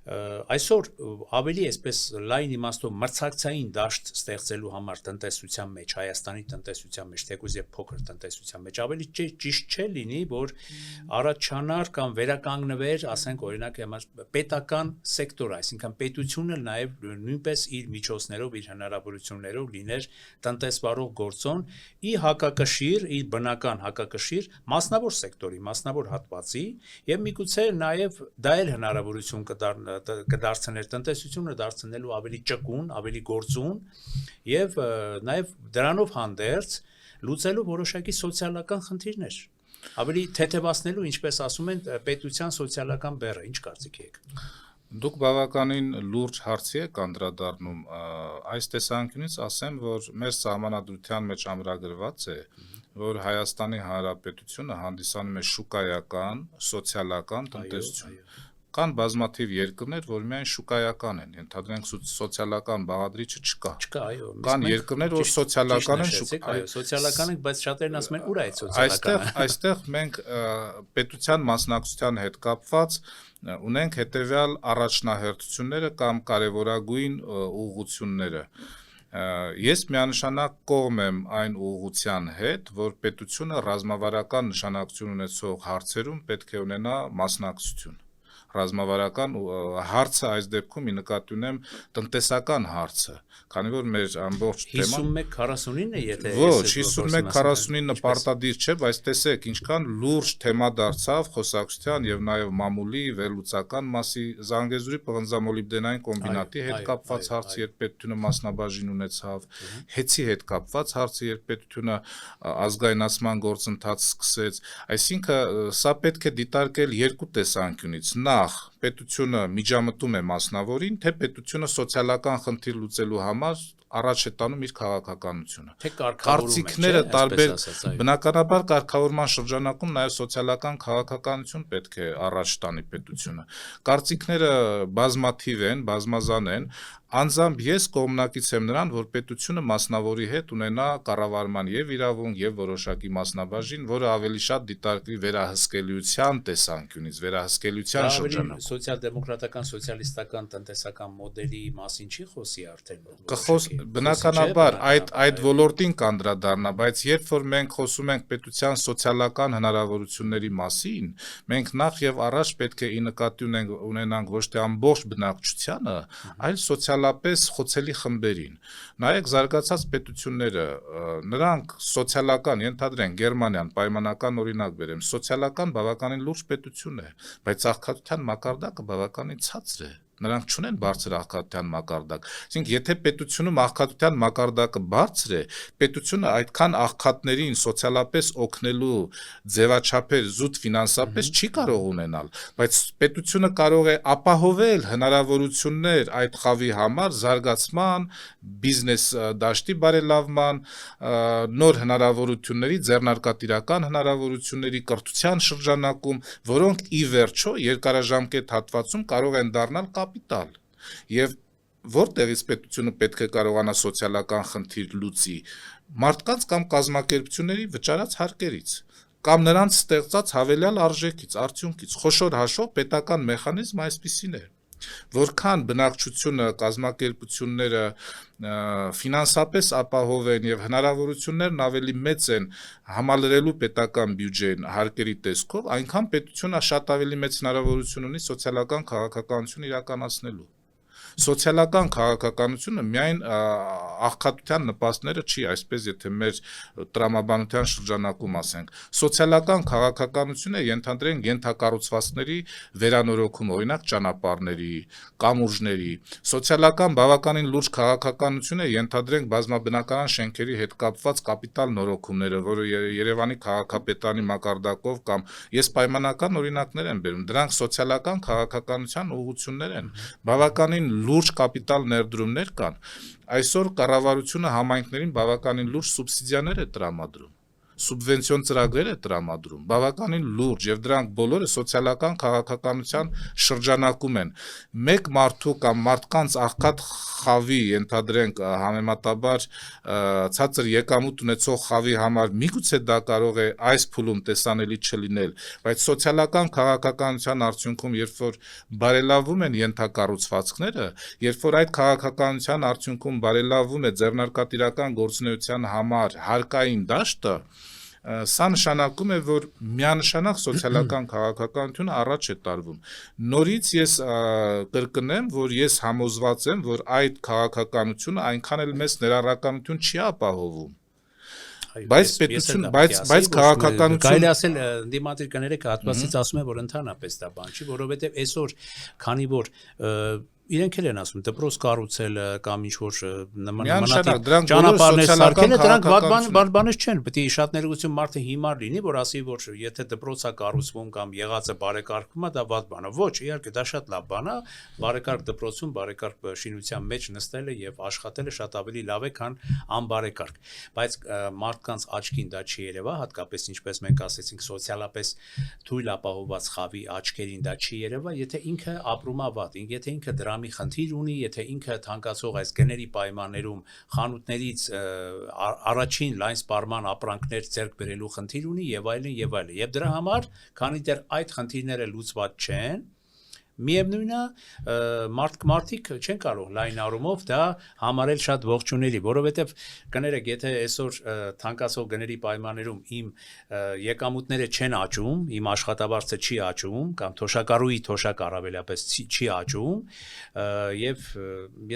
Այսօր ավելի այսպես լայն իմաստով մրցակցային դաշտ ստեղծելու համար տնտեսության մեջ, Հայաստանի տնտեսության մեջ, թեկուզ եւ փոքր տնտեսության մեջ ավելի ճիշտ չէ լինի, որ առաջանար կամ վերականգնվեր, ասենք օրինակ պետական սեկտորը, այսինքն պետությունը նաեւ նույնպես իր միջոցներով, իր հնարավորություններով լիներ տնտեսվարող գործոն ի հակակշիռ, իր բնական հակակշիռ մասնավոր սեկտորի, մասնավոր հատվածի եւ միգուցե նաեւ դա էլ հնարավորություն կդարձներ տնտեսությունը դարձնելու ավելի ճկուն, ավելի գործուն եւ նաեւ դրանով հանդերձ լուծելու որոշակի սոցիալական խնդիրներ, ավելի թեթևացնելու, ինչպես ասում են, պետության սոցիալական բեռը, ինչ կարծիք եք։ Դուք բավականին լուրջ հարցի եք անդրադառնում, այս տեսանկյունից ասեմ, որ մեր սահմանադրության մեջ ամրագրված է, որ Հայաստանի Հանրապետությունը հանդիսանում է շուկայական, սոցիալական տնտեսություն։ Կան բազմաթիվ երկրներ, որ միայն շուկայական են, ենթադրենք սոցիալական բաղադրիչը չկա։ Չկա, այո։ Կան երկրներ, որ սոցիալական են, այո, սոցիալական են, բայց շատերն ասում են՝ ուր է այդ սոցիալականը։ Այստեղ մենք պետության մասնակցության հետ կապված ունենք հետևյալ առաջնահերթությունները կամ կարևորագույն ուղղությունները։ Ես միանշանակ կողմ եմ այն ուղղության հետ, որ պետությունը ռազմավարական նշանակություն ունեցող հարցերում պետք է ունենա մասնակցություն։ Ռազմավարական հարցը այս դեպքում նկատի ունեմ տնտեսական հարցը, քանի որ մեր ամբողջ թեման 51-49 է, եթե ոչ 51-49 պարտադիր չէ, բայց տեսեք ինչքան լուրջ թեմա դարձավ խոսակցության եւ նաեւ մամուլի վերլուծական մասի Զանգեզուրի պղնձամոլիբդենային կոմբինատի հետ կապված հարցը, երբ պետությունը մասնաբաժին ունեցավ, հեծի հետ կապված հարցը, երբ պետությունը ազգայնացման գործընթաց սկսեց, այսինքն սա պետք է դիտարկել երկու տեսանկյունից։ Պետությունը միջամտում է մասնավորին, թե պետությունը սոցիալական խնդիր լուծելու համար առաջ է տանում իր քաղաքականությունը։ Թե կարգավորումը, տարբեր բնականաբար կարգավորման շրջանակում նաև սոցիալական քաղաքականություն պետք է առաջ տանի պետությունը։ Կարծիքները բազմաթիվ են, բազմազան են, անձամբ ես կողմնակից եմ նրան, որ պետությունը մասնավորի հետ ունենա կառավարման եւ իրավունք եւ որոշակի մասնաբաժին, որը ավելի շատ դիտարկվի վերահսկելիության տեսանկյունից, վերահսկելիության շրջանում։ Սոցիալ-դեմոկրատական, սոցիալիստական տնտեսական մոդելի մասին չի խոսի արդեն։ Բնականաբար այդ ոլորտին կանդրադառնա, բայց երբ որ մենք խոսում ենք պետության սոցիալական հնարավորությունների մասին, մենք նախ եւ առաջ պետք է ի նկատի ունենանք ոչ թե ամբողջ բնակչությանը, այլ սոցիալապես խոցելի խմբերին։ Նայեք զարգացած պետությունները, նրանք սոցիալական, ենթադրենք Գերմանիան, պայմանական օրինակ բերեմ, սոցիալական բավականին լուրջ պետություն է, բայց աղքատության մակարդակը բավականին ցածր է։ Նրանք չունեն բարձր աղքատության մակարդակ։ Այսինքն, եթե պետությունում աղքատության մակարդակը բարձր է, պետությունը այդքան աղքատներին սոցիալապես օգնելու ձևաչափեր զուտ ֆինանսապես չի կարող ունենալ, բայց պետությունը կարող է ապահովել հնարավորություններ այդ խավի համար զարգացման, բիզնես դաշտի բարելավման, նոր հնարավորությունների, ձեռնարկատիրական հնարավորությունների կրթության շրջանակում, որոնք ի վերջո երկարաժամկետ հատվածում կարող են դառնալ կապիտալ։ Եվ որտեղից պետությունը պետք է կարողանա սոցիալական խնդիր լուծի, մարդկանց կամ կազմակերպությունների վճարած հարկերից, կամ նրանց ստեղծած հավելյալ արժեքից, արդյունքից, խոշոր հաշվով պետական մեխանիզմ այսպիսին է։ Որքան բնակչությունը, կազմակերպությունները ֆինանսապես ապահով են եւ հնարավորություններն ավելի մեծ են համալրելու պետական բյուջեն հարկերի տեսքով, այնքան պետությունը շատ ավելի մեծ հնարավորություն ունի սոցիալական քաղաքականություն իրականացնելու։ Սոցիալական քաղաքականությունը միայն աղքատության նպաստները չի, այսպես եթե մեր տրամաբանության շրջանակում ասենք։ Սոցիալական քաղաքականությունը ենթադրենք ենթակառուցվածքների վերանորոգում, օրինակ ճանապարհների, կամուրջների։ Սոցիալական բավականին լուրջ քաղաքականություն է ենթադրենք բազմաբնակարան շենքերի հետ կապված կապիտալ նորոգումները, որը Երևանի քաղաքապետարանի մակարդակով կամ ես պայմանական օրինակներ եմ բերում, դրանք սոցիալական քաղաքականության ուղղություններ են։ Բավականին լուրջ կապիտալ ներդրումներ կան, այսօր կառավարությունը համայնքներին բավականին լուրջ սուբսիդիաներ է տրամադրում, սուբվենցիոն ծրագրեր է տրամադրում, բավականին լուրջ եւ դրանք բոլորը սոցիալական քաղաքականության շրջանակում են։ Մեկ մարդու կամ մարդկանց աղքատ խավի, ենթադրենք համեմատաբար ցածր եկամուտ ունեցող խավի համար միգուցե դա կարող է այս փուլում տեսանելի չլինել, բայց սոցիալական քաղաքականության արդյունքում, երբ որ բարելավում են ենթակառուցվածքները, երբ որ այդ քաղաքականության արդյունքում բարելավում է ձեռնարկատիրական գործունեության համար հարկային դաշտը, սա նշանակում է, որ միանշանակ սոցիալական քաղաքականությունը առաջ է տարվում։ Նորից ես կրկնեմ, որ ես համոզված եմ, որ այդ քաղաքականությունը այնքան էլ մեծ ներառականություն չի ապահովում։ Բայց քաղաքականություն կարելի ասել դիմադրիկաները հատվածից ասում են, որ ընդհանրապես դա բան չի, որովհետև այսօր քանի որ իրենք էլ են ասում դպրոց կառուցելը կամ ինչ որ Միանշանակ, դրանք ճանապարհներ սոցիալական սարքելը դրանք քաղաքականություն բաններ չեն, պետք է շատ ներողություն մարդը հիմար լինի, որ ասի, որ եթե դպրոցա կառուցվում կամ եղածը բարեկարգվում է, դա վատ բան է։ Ոչ, իհարկե դա շատ լավ բան է, բարեկարգ դպրոցում, բարեկարգ շինության մեջ նստելը եւ աշխատելը շատ ավելի լավ է, քան անբարեկարգ։ Բայց մարդկանց աչքին դա չի երևա, հատկապես ինչպես մենք ասեցինք, սոցիալապես թույլ ապահովված խավի աչքերին դա չի երևա, եթե ինքը ապրում է վատ, եթե ինքը դրամի խնդիր ունի, եթե ինքը թանկացող այս գների պայմաններում խանութներից առաջին լայն սպառման ապրանքներ ձեռք բերելու խնդիր ունի եւ այլն եւ այլն։ Եվ դրա համար, քանի դեռ այդ խնդիրները լուծված չեն, միևնույն է մարդիկ չեն կարող լայն առումով դա համարել շատ ողջունելի, որովհետև կներեք, եթե այսօր թանկացող գների պայմաններում իմ եկամուտները չեն աճում, իմ աշխատավարձը չի աճում կամ թոշակառուի թոշակ առավելապես չի աճում, եւ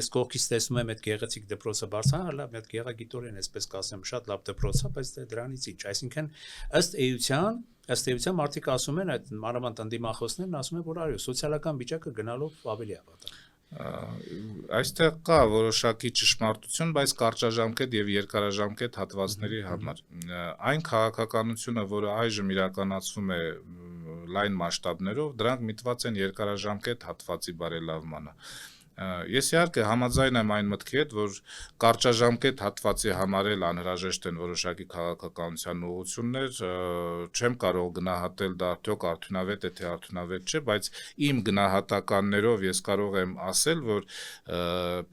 ես կողքից տեսնում եմ այդ գեղեցիկ դպրոցը բարձրան, հələ մի հատ գեղագիտորեն այսպես կասեմ, շատ լավ դպրոց է, բայց դրանից ինչ, այսինքն ըստ էության մարդիկ ասում են, այդ մանավանդ ընդդիմախոսներն ասում են, որ այո, սոցիալական վիճակը գնալով ավելի է վատանում։ Այստեղ կա որոշակի ճշմարտություն, բայց կարճաժամկետ եւ երկարաժամկետ հատվածների համար։ Այն քաղաքականությունը, որը այժմ իրականացվում է լայն մասշտաբներով, դրանք միտված են երկարաժամկետ հատվածի բարելավմանը։ Ես իհարկե համաձայն եմ այն մտքի հետ, որ կարճաժամկետ հատվածի համարել անհրաժեշտ են որոշակի քաղաքականության ուղղություններ, չեմ կարող գնահատել դա արդյոք արդյունավետ է թե արդյունավետ չէ, բայց իմ գնահատականներով ես կարող եմ ասել, որ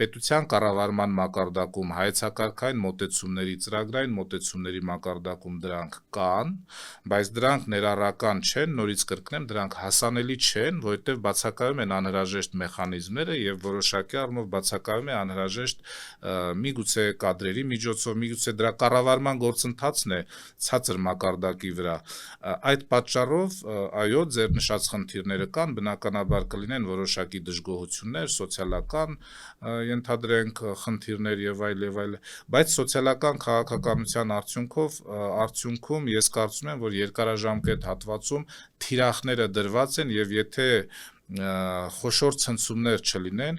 պետության կառավարման մակարդակում հայեցակարգային մոտեցումների, ծրագրային մոտեցումների մակարդակում դրանք կան, բայց դրանք ներառական չեն, նորից կրկնեմ, դրանք հասանելի չեն, որովհետև բացակայում են անհրաժեշտ մեխանիզմները եւ որոշակի առումով բացակայում է անհրաժեշտ միգուցե կադրերի միջոցով, միգուցե դրա կառավարման գործընթացն է ցածր մակարդակի վրա։ Այդ պատճառով, այո, ձեր նշած խնդիրները կան, բնականաբար կլինեն որոշակի դժգոհություններ, սոցիալական ենթադրենք խնդիրներ եւ այլ, բայց սոցիալական քաղաքականության արդյունքում ես կարծում եմ, որ երկարաժամկետ հատվածում թիրախները դրված են եւ եթե խոշոր ցնցումներ չլինեն,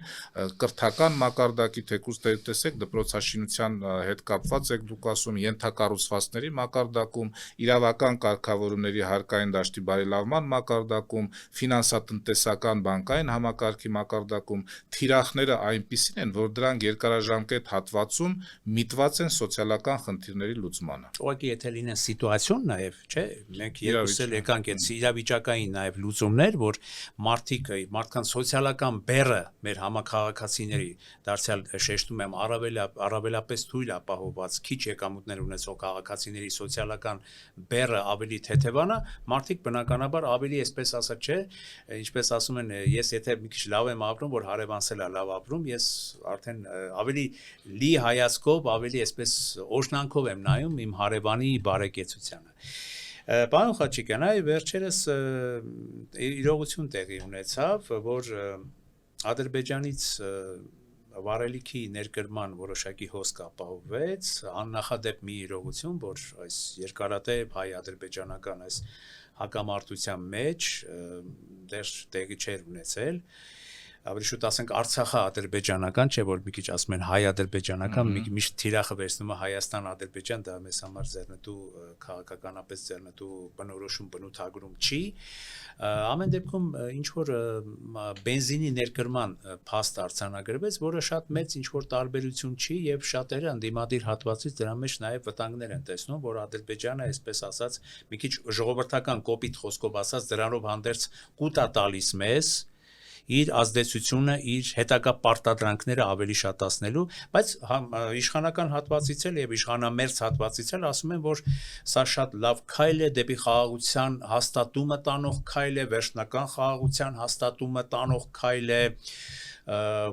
կրթական մակարդակի թեկուզ տեսեք դպրոցաշինության հետ կապված եք դուք ասում ենթակառուցվածքների մակարդակում, իրավական կարգավորումների հարկային դաշտի բարելավման մակարդակում, ֆինանսատնտեսական բանկային համակարգի մակարդակում թիրախները այնպիսին են, որ դրանք երկարաժամկետ հատվածում միտված են սոցիալական խնդիրների լուծմանը։ Ուղղակի եթե լինեն սիտուացիոն նաեւ, չէ, մենք երկուսս էլ եկանք այդ իրավիճակային նաեւ լուծումներ, որ մարդկանց սոցիալական բեռը մեր համակարգացիների դարձյալ շեշտում եմ առավելապես թույլ ապահովված քիչ եկամուտներ ունեցող քաղաքացիների սոցիալական բեռը ավելի թեթևանա, մարդիկ բնականաբար ավելի այսպես ասած չէ, ինչպես ասում են, ես եթե մի քիչ լավ եմ ապրում, որ հարևանս էլ է լավ ապրում, ես արդեն ավելի լի հայացքով, ավելի այսպես օժնանքով եմ նայում իմ հարևանի բարեկեցությանը։ Պարոն Խաչիկյան, այ վերջերս իրողություն տեղի ունեցավ, որ Ադրբեջանից վարելիքի ներկրման որոշակի հոսք ապահովվեց, աննախադեպ մի իրողություն, որ այս երկարատև հայ-ադրբեջանական այս հակամարտության մեջ դեռ տեղի չէր ունեցել, ավելի շուտ ասենք Արցախա-ադրբեջանական, չէ որ մի քիչ ասում են հայ-ադրբեջանական, միշտ թիրախը վերցնում է Հայաստան-Ադրբեջան, դա մեզ համար ձեռնտու քաղաքականապես ձեռնտու բնորոշում, բնութագրում չի։ Ամեն դեպքում ինչ որ բենզինի ներկրման փաստ արձանագրվեց, որը շատ մեծ ինչ որ տարբերություն չի եւ շատերը ընդդիմադիր հատվածից դրա մեջ նաեւ վտանգներ են տեսնում, որ Ադրբեջանը, այսպես ասած, մի քիչ ժողովրդական կոպիտ խոսքով ասած, դրանով հանդերձ կուտա տալիս մեզ իր ազդեցությունը, իր հետագա պարտադրանքները ավելի շատացնելու, բայց իշխանական հատվածից էլ եւ իշխանամերձ հատվածից էլ ասում են, որ սա շատ լավ քայլ է դեպի խաղաղության հաստատումը տանող քայլ է, վերջնական խաղաղության հաստատումը տանող քայլ է,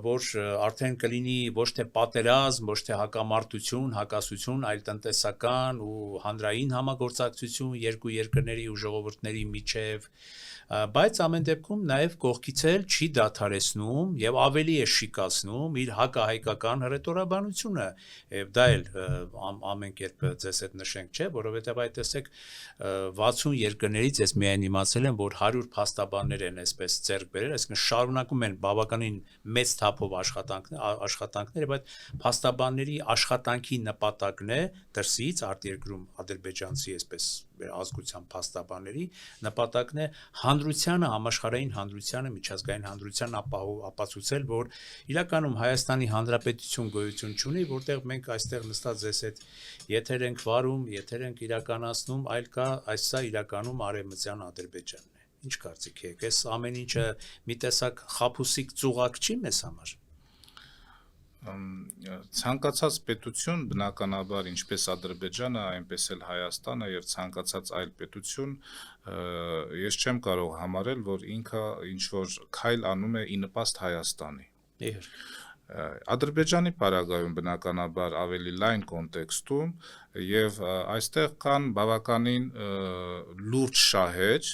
որ արդեն կլինի ոչ թե պատերազմ, ոչ թե հակամարտություն, հակասություն, այլ տնտեսական ու հանրային համագործակցություն երկու երկրների ու ժողովուրդների միջև, բայց ամեն դեպքում նաև կողքից էլ չի դադարեցնում եւ ավելի է շիկացնում իր հակահայկական հռետորաբանությունը եւ դա էլ ամեն կերպ ձեզ հետ նշենք, չէ, որովհետեւ այդ տեսեք 60 երկրներից ես միայն իմացել եմ, որ 100 փաստաբաններ են այսպես ձեռք բերել, այսինքն շարունակում են բավականին մեծ թափով աշխատանքները, բայց փաստաբանների աշխատանքի նպատակն է դրսից արտերկրում ադրբեջանցի այսպես ազգության փաստաբանների նպատակն է հանրությանը, համաշխարհային հանրությանը, միջազգային հանրությանը ապացուցել, որ իրականում Հայաստանի Հանրապետություն գոյություն չունի, որտեղ մենք այստեղ նստած ձեզ հետ եթեր ենք վարում, եթեր ենք իրականացնում, այլ կա այսա իրականում արևմտյան Ադրբեջանն է։ Ինչ կարծիք եք, այս ամեն ինչը մի տեսակ խաբուսիկ ծուղակ չի մեզ համար։ Ցանկացած պետություն բնականաբար ինչպես Ադրբեջանը, այնպես էլ Հայաստանը եւ ցանկացած այլ պետություն ես չեմ կարող համարել, որ ինքը ինչ որ քայլ անում է ի նպաստ Հայաստանի։ Ադրբեջանի պարագայում բնականաբար ավելի լայն կոնտեքստում եւ այստեղ կան բավականին լուրջ շահեր,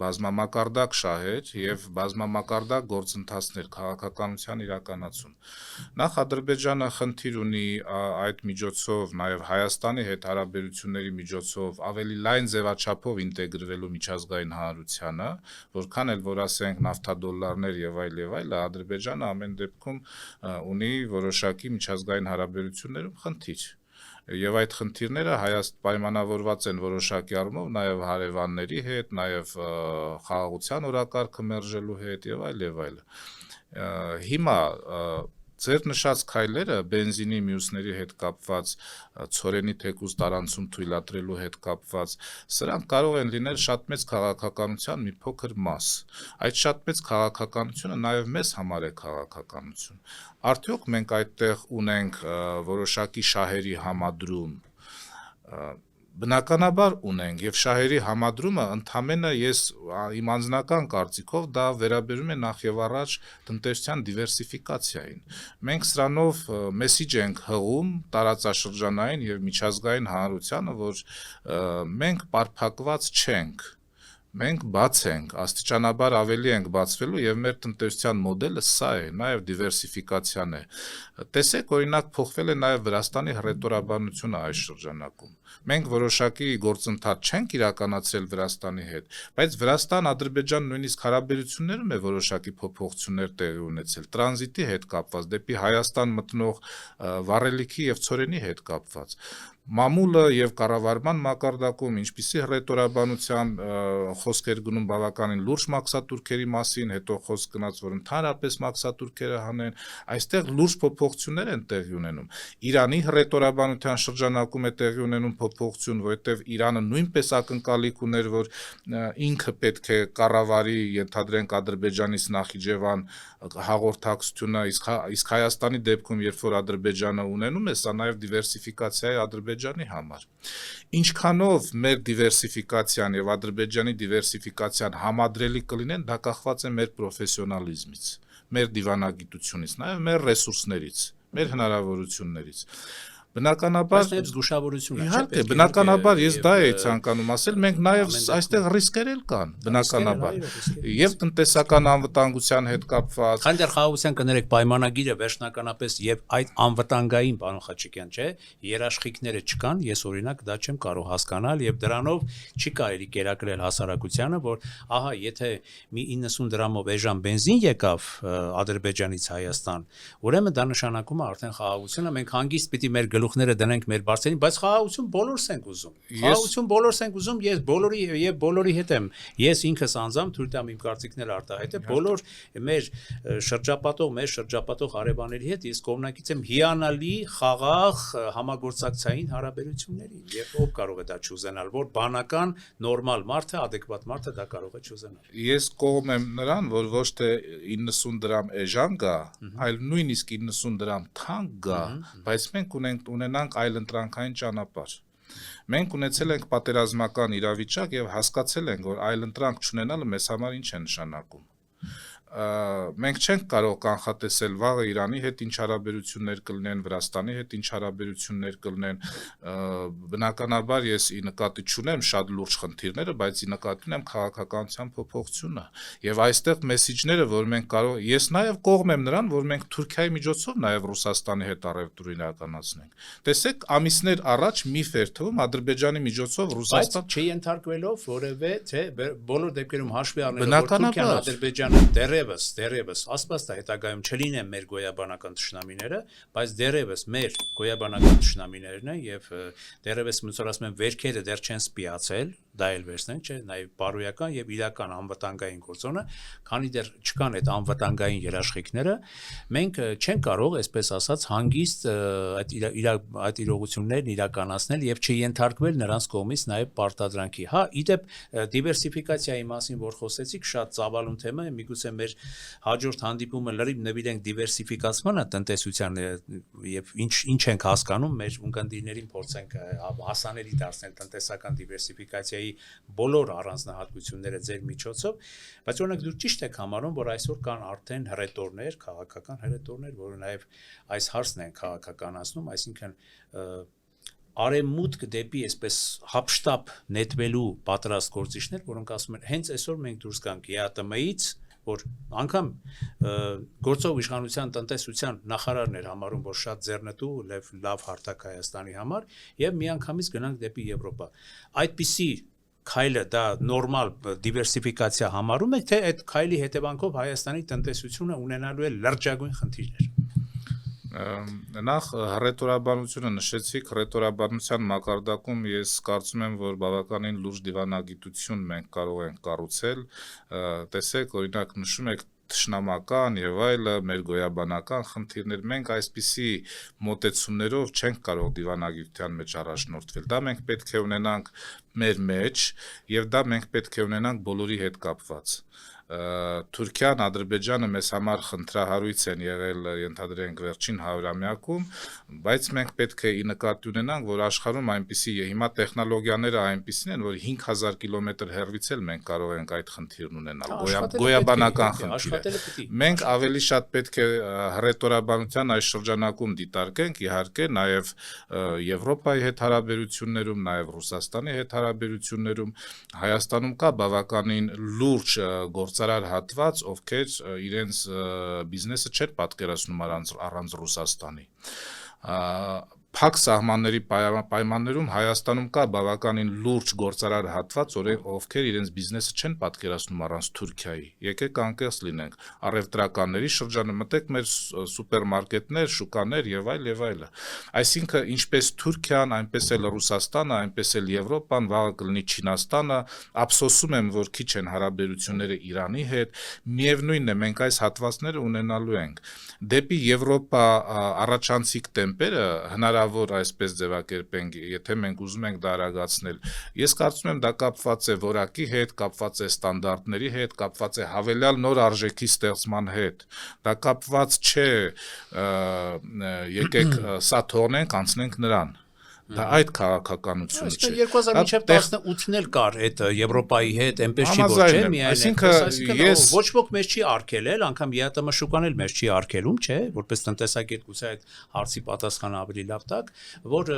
բազմամակարդակ շահեր եւ բազմամակարդակ գործընթացներ քաղաքականության իրականացում։ Նախ Ադրբեջանը խնդիր ունի այդ միջոցով, նաեւ Հայաստանի հետ հարաբերությունների միջոցով ավելի լայն ձևաչափով ինտեգրվելու միջազգային հանրությանը, որքան էլ որ ասենք նավթադոլարներ եւ այլ, Ադրբեջանը ամեն դեպքում ունի որոշակի միջազգային հարաբերություններում խնդիր։ Եվ այդ խնդիրները պայմանավորված են որոշակի առումով նաև հարևանների հետ, նաև խաղաղության օրակարգը մերժելու հետ եւ այլ։ Հիմա ձեր նշած քայլերը բենզինի մյուսների հետ կապված, ցորենի թեկուզ տարանցում թույլատրելու հետ կապված, սրանք կարող են լինել շատ մեծ քաղաքականության մի փոքր մաս։ Այդ շատ մեծ քաղաքականությունը նաև մեզ համար է քաղաքականություն։ Արդյոք մենք այդտեղ ունենք որոշակի շահերի համադրում, բնականաբար ունենք եւ շահերի համադրումը ընդհանրապես ես իմ անձնական կարծիքով դա վերաբերում է նախ եւ առաջ տնտեսության դիվերսիֆիկացիային։ Մենք սրանով մեսիջ ենք հղում տարածաշրջանային եւ միջազգային հանրությանը, որ մենք պարփակված չենք։ Մենք բաց ենք, աստիճանաբար ավելի ենք բացվելու եւ մեր տնտեսության մոդելը սա է, նաեւ դիվերսիֆիկացիան է։ Տեսեք, օրինակ փոխվել է նաեւ Վրաստանի հռետորաբանությունը այս շրջանակում։ Մենք որոշակի գործընթաց չենք իրականացրել Վրաստանի հետ, բայց Վրաստան-Ադրբեջան նույնիսկ հարաբերություններում է որոշակի փոփոխություններ տեղի ունեցել, տրանզիտի հետ կապված, դեպի Հայաստան մտնող վառելիքի եւ ցորենի հետ կապված։ Մամուլը եւ կառավարման մակարդակում ինչպիսի հռետորաբանության խոսք էր գնում բավականին լուրջ մաքսատուրքերի մասին, հետո խոսք գնաց, որ ընդհանրապես մաքսատուրքերը հանեն, այստեղ լուրջ փոփոխություններ են տեղի ունենում։ Իրանի հռետորաբանության շրջանակում է տեղի ունենում փոփոխություն, որովհետեւ Իրանը նույնպես ակնկալիք ուներ, որ ինքը պետք է կառավարի, ենթադրենք Ադրբեջանից Նախիջևան հաղորդակցությունը, իսկ Հայաստանի դեպքում, երբ որ Ադրբեջանը ունենում է, սա նաեւ դիվերսիֆիկացիա է Ադրբեջանի համար։ Ինչքանով մեր դիվերսիֆիկացիան եւ Ադրբեջանի դիվերսիֆիկացիան համադրելի կլինեն, դա կախված է մեր պրոֆեսիոնալիզմից, մեր դիվանագիտությունից, նաեւ մեր ռեսուրսներից, մեր հնարավորություններից։ Բնականաբար զգուշավորություն է, իհարկե, բնականաբար ես դա էի ցանկանում ասել, մենք նաև այստեղ ռիսկեր էլ կան, բնականաբար, եւ տնտեսական անվտանգության հետ կապված։ Խնդիր խաղաղության կներեք պայմանագիրը վերջնականապես եւ այդ անվտանգային, պարոն Խաչիկյան, չէ, երաշխիքները չկան, ես օրինակ դա չեմ կարող հասկանալ եւ դրանով չի կարելի կերակրել հասարակությանը, որ ահա, եթե մի 90 դրամով էժան բենզին եկավ Ադրբեջանից Հայաստան, ուրեմն դա նշանակում է արդեն խաղաղությունը, մենք հանգիստ պիտի մեր գլուխները դնենք մեր բարձրին, բայց խաղաղություն բոլորս ենք ուզում։ Խաղաղություն բոլորս ենք ուզում, ես բոլորի հետ եմ։ Ես ինքս անձամբ թույլ տամ իմ կարծիքները արտահայտել, բոլոր մեր շրջապատող հարևանների հետ ես կողմնակից եմ հիանալի խաղաղ համագործակցային հարաբերությունների։ Եվ ով կարող է դա չուզենալ, որ բանական նորմալ մարդը, adekvat մարդը դա կարող է չուզենալ։ Ես կողմ եմ նրան, որ ոչ թե 90 դրամ էժան գա, այլ նույնիսկ 90 դրամ թանկ գա, բայց մենք ունենանք այլընտրանքային ճանապարհ։ Մենք ունեցել ենք պատերազմական իրավիճակ եւ հասկացել ենք, որ այլընտրանք չունենալը մեզ համար ինչ է նշանակում։ մենք չենք կարող կանխատեսել վաղը Իրանի հետ ինչ հարաբերություններ կլինեն, Վրաստանի հետ ինչ հարաբերություններ կլինեն, բնականաբար ես ի նկատի չունեմ շատ լուրջ խնդիրները, բայց ի նկատի ունեմ քաղաքականության փոփոխությունը եւ այստեղ մեսիջները, որ մենք կարող ես նաեւ կողմ եմ նրան, որ մենք Թուրքիայի միջոցով նաեւ Ռուսաստանի հետ առևտուր իրականացնենք։ Տեսեք, ամիսներ առաջ միֆ էր թվում Ադրբեջանի միջոցով Ռուսաստան Բայց չենթարկվելով որևէ թե բոլոր դեպքերում հաշվի առնելով որ Թուրքիան Ադրբեջանը դեռևս ասպաստ է հետագայում չլինեն մեր գոյաբանական թշնամիները, բայց դեռևս մեր գոյաբանական թշնամիներն են եւ դեռևս ոնց ասում են վերքերը դեռ չեն սպիացել, դա էլ վերցնենք, չէ, նաեւ բարոյական եւ իրական անվտանգային գործոնը, քանի դեռ չկան այդ անվտանգային երաշխիքները, մենք չենք կարող, այսպես ասած, հանգիստ այդ իրողություններն իրականացնել եւ չենթարկվել նրանց կողմից նաեւ պարտադրանքի։ Հա, իդեպ դիվերսիֆիկացիայի մասին որ խոսեցիք, շատ ծավալուն թեմա է, միգուցե մեր հաջորդ հանդիպումը լրիվ նվիրենք դիվերսիֆիկացմանը տնտեսության եւ ինչ ենք հասկանում, մեր ունկնդիրներին փորձենք հասանելի դարձնել տնտեսական դիվերսիֆիկացիայի բոլոր առանձնահատկությունները ձեր միջոցով, բայց օրինակ դուք ճիշտ եք համարում, որ այսօր կան արդեն հռետորներ, քաղաքական հռետորներ, որը նաեւ այս հարցն են քաղաքականացնում, այսինքն արևմուտք դեպի այսպես հապշտապ նետվելու պատրաստ գործիչներ, որոնք ասում են հենց այսօր մենք դուրս գանք ԵԱՏՄ-ից, որ անգամ գործող իշխանության տնտեսության նախարարն էր համարում, որ շատ ձեռնտու լավ հարթակ Հայաստանի համար եւ միանգամից գնանք դեպի Եվրոպա։ Այդպիսի քայլը դա նորմալ դիվերսիֆիկացիա համարում եք, թե այդ քայլի հետևանքով Հայաստանի տնտեսությունը ունենալու է լրջագույն խնդիրներ։ Նախ հռետորաբանությունը նշեցիք, հռետորաբանության մակարդակում ես կարծում եմ, որ բավականին լուրջ դիվանագիտություն մենք կարող ենք կառուցել, տեսեք, օրինակ նշում եք թշնամական եւ այլը, մեր գոյաբանական խնդիրներ, մենք այսպիսի մոտեցումներով չենք կարող դիվանագիտության մեջ առաջնորդվել, դա մենք պետք է ունենանք մեր մեջ եւ դա մենք պետք է ունենանք բոլորի հետ կապված։ Թուրքիան, Ադրբեջանը մեզ համար խնդրահարույց են եղել, ենթադրենք վերջին 100-ամյակում, բայց մենք պետք է ի նկատի ունենանք, որ աշխարհում այնպիսի հիմա տեխնոլոգիաները այնպիսին են, որ 5000 կիլոմետր հեռվից էլ մենք կարող ենք այդ խնդիրն ունենալ, գոյաբանական խնդիրը։ Մենք ավելի շատ պետք է հռետորաբանության այս շրջանակում դիտարկենք, իհարկե, նաև Եվրոպայի հետ հարաբերություններում, նաև Ռուսաստանի հետ հարաբերություններում, Հայաստանում կա բավականին լուրջ գործարար հատված, ովքեր իրենց բիզնեսը չեն պատկերացնում առանց Ռուսաստանի։ Փակ սահմանների պայմաններում Հայաստանում կա բավականին լուրջ գործարար հատված, ովքեր իրենց բիզնեսը չեն պատկերացնում առանց Թուրքիայի։ Եկեք անկեղծ լինենք, առևտրականների շրջանը մտեք մեր սուպերմարկետներ, շուկաներ եւ այլը։ Այսինքն ինչպես Թուրքիան, այնպես էլ Ռուսաստանը, այնպես էլ Եվրոպան, վաղը կլինի Չինաստանը, ափսոսում եմ, որ քիչ են հարաբերությունները Իրանի հետ, միևնույնն է, մենք այս հատվածները ունենալու ենք։ Դեպի Եվրոպա առաջանցիկ տեմպերը հնարավոր այսպես ձևակերպենք, եթե մենք ուզում ենք դա արագացնել։ Ես կարծում եմ դա կապված է որակի հետ, կապված է ստանդարտների հետ, կապված է հավելյալ նոր արժեքի ստեղծման հետ։ Դա կապված չէ, եկեք սա թողնենք, անցնենք նրան։ Դա այդ քաղաքականությունը չէ։ 2018-ն էլ կար այդ Եվրոպայի հետ, այնպես չի որ չէ, միայն այսինքն ոչ ոք մեզ չի արգելել, անգամ ԵԱՏՄ շուկան էլ մեզ չի արգելում, չէ, որպես տնտեսագետ գուցե այդ հարցի պատասխանը ավելի լավ տակ, որ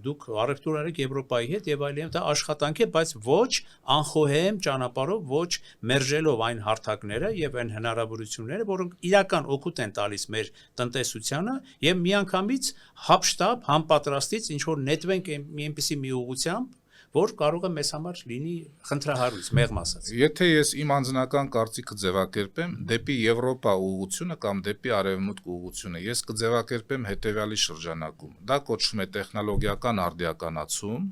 դուք առևտուր արեք Եվրոպայի հետ եւ այլն, դա աշխատանք է, բայց ոչ անխոհեմ ճանապարհով, ոչ մերժելով այն հարթակները եւ այն հնարավորությունները, որոնք իրական օգուտ են տալիս մեր տնտեսությանը եւ միանգամից հապշտապ համապատրաստից ինչ որ նետվենք այնպիսի մի ուղղությամբ, որ կարող է մեզ համար լինի խնդրահարույց, մեղմ ասած։ Եթե ես իմ անձնական կարծիքը ձևակերպեմ, դեպի Եվրոպա ուղղությունը կամ դեպի Արևմուտք ուղղությունը, ես կձևակերպեմ հետևյալի շրջանակում։ Դա կոչվում է տեխնոլոգիական արդիականացում,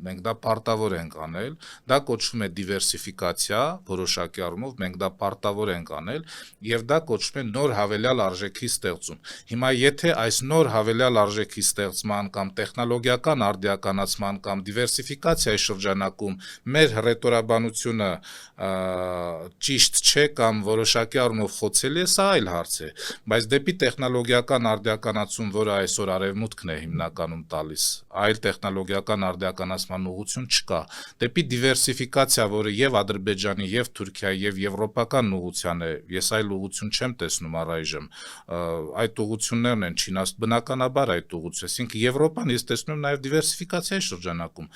մենք դա պարտավոր ենք անել, դա կոչվում է դիվերսիֆիկացիա, որոշակի առումով մենք դա պարտավոր ենք անել եւ դա կոչվում է նոր հավելյալ արժեքի ստեղծում։ Հիմա եթե այս նոր հավելյալ արժեքի ստեղծման կամ տեխնոլոգիական արդիականացման կամ դիվերսիֆիկացիայի շրջանակում մեր հռետորաբանությունը ճիշտ չէ կամ որոշակի առումով խոցելի է, սա այլ հարց է, բայց դեպի տեխնոլոգիական արդիականացում, որը այսօր Արևմուտքն է հիմնականում տալիս, այլ տեխնոլոգիական արդիականացում իրականացման ուղղություն չկա։ Դեպի դիվերսիֆիկացիա, որը եւ Ադրբեջանի, եւ Թուրքիայի, եւ եվրոպական ուղղության է, ես այլ ուղղություն չեմ տեսնում առայժմ։ Այդ ուղղություններն են բնականաբար այդ ուղղություն, այսինքն Եվրոպան ես տեսնում եմ նաեւ դիվերսիֆիկացիայի շրջանակում։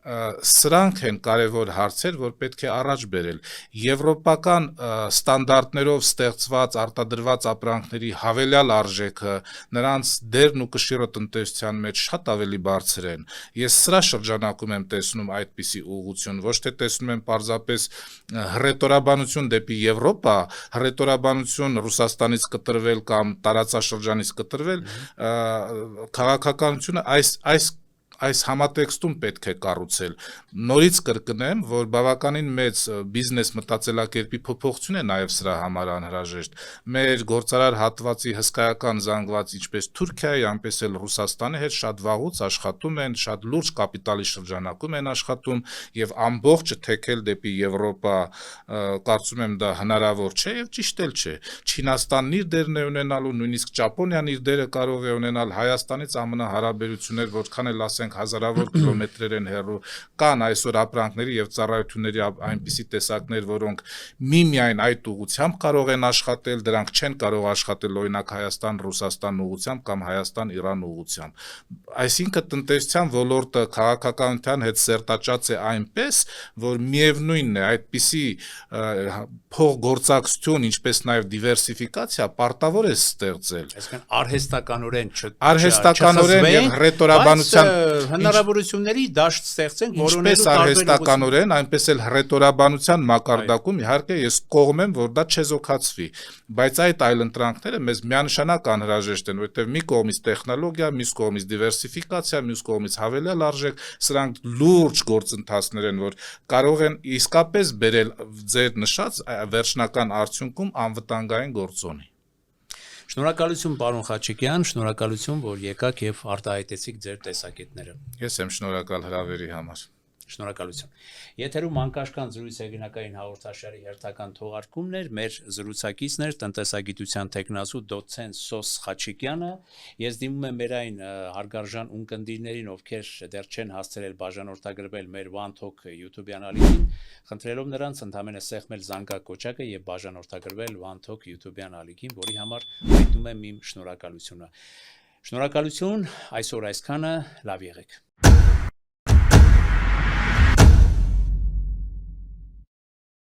Սրանք են կարևոր հարցեր, որ պետք է առաջ բերել։ Եվրոպական ստանդարտներով ստեղծված արտադրված ապրանքների հավելյալ արժեքը, նրանց դերն ու կշիռը տնտեսության մեջ շատ ավելի բարձր են։ Ես սրա շրջանակում եմ տեսնում այդպիսի ուղղություն, ոչ թե տեսնում եմ պարզապես հռետորաբանություն դեպի Եվրոպա, հռետորաբանություն Ռուսաստանից կտրվել կամ տարածաշրջանից կտրվել, քաղաքականությունը այս համատեքստում պետք է կառուցել։ Նորից կրկնեմ, որ բավականին մեծ բիզնես մտածելակերպի փոփոխություն է նաև սրա համար անհրաժեշտ։ Մեր գործարար հատվածի հսկայական զանգված ինչպես Թուրքիայի, այնպես էլ Ռուսաստանի հետ շատ վաղուց աշխատում են, շատ լուրջ կապիտալի շրջանակում են աշխատում եւ ամբողջը թեքել դեպի Եվրոպա, կարծում եմ դա հնարավոր չէ եւ ճիշտ էլ չէ։ Չինաստանն իր դերն է ունենալու, նույնիսկ Ճապոնիան իր դերը կարող է ունենալ, Հայաստանից ԱՄՆ հարաբերություններ, որքան էլ ասենք հազարավոր կիլոմետրեր են հեռու, կան այսօր ապրանքների եւ ծառայությունների այնպիսի տեսակներ, որոնք միմիայն այդ ուղղությամբ կարող են աշխատել, դրանք չեն կարող աշխատել օրինակ Հայաստան-Ռուսաստան ուղղությամբ կամ Հայաստան-Իրան ուղղությամբ։ Այսինքն տնտեսության ոլորտը քաղաքականության հետ սերտաճած է այնպես, որ միևնույնն է այդպիսի փոխգործակցություն, ինչպես նաեւ դիվերսիֆիկացիա պարտավոր է ստեղծել։ Այսինքն արհեստականորեն արհեստականորեն եւ հռետորաբանության հնարավորությունների դաշտ ստեղծենք, որոնելու ինչպես արհեստականորեն, այնպես էլ հռետորաբանության մակարդակում իհարկե ես կողմ եմ, որ դա չեզոքացվի, բայց այդ այլընտրանքները մեզ միանշանակ անհրաժեշտ են, որովհետեւ մի կողմից տեխնոլոգիա, մյուս կողմից դիվերսիֆիկացիա, մյուս կողմից հավելյալ արժեք, սրանք լուրջ գործընթացներ են, որ կարող են իսկապես բերել ձեր նշած վերջնական արդյունքում անվտանգային գործոնի։ Շնորհակալություն պարոն Խաչիկյան, շնորհակալություն, որ եկաք եւ արտահայտեցիք ձեր տեսակետները։ Ես եմ շնորհակալ հրավերի համար։ Շնորհակալություն։ Եթերում անկաշկանդ զրույց հեղինակային հաղորդաշարի հերթական թողարկումն էր, մեր զրուցակիցն էր տնտեսագիտության տեխնացու դոցենտ Սոս Խաչիկյանը։ Ես դիմում եմ մեր այն հարգարժան ունկնդիրներին, ովքեր դեռ չեն հասցրել բաժանորդագրվել մեր One Talk YouTube-յան ալիքին, խնդրելով նրանց ընդհանրապես սեղմել զանգակոճակը եւ բաժանորդագրվել One Talk YouTube-յան ալիքին, որի համար հայտնում եմ իմ շնորհակալությունը։ Շնորհակալություն, այսօր այսքանը, լավ եղեք։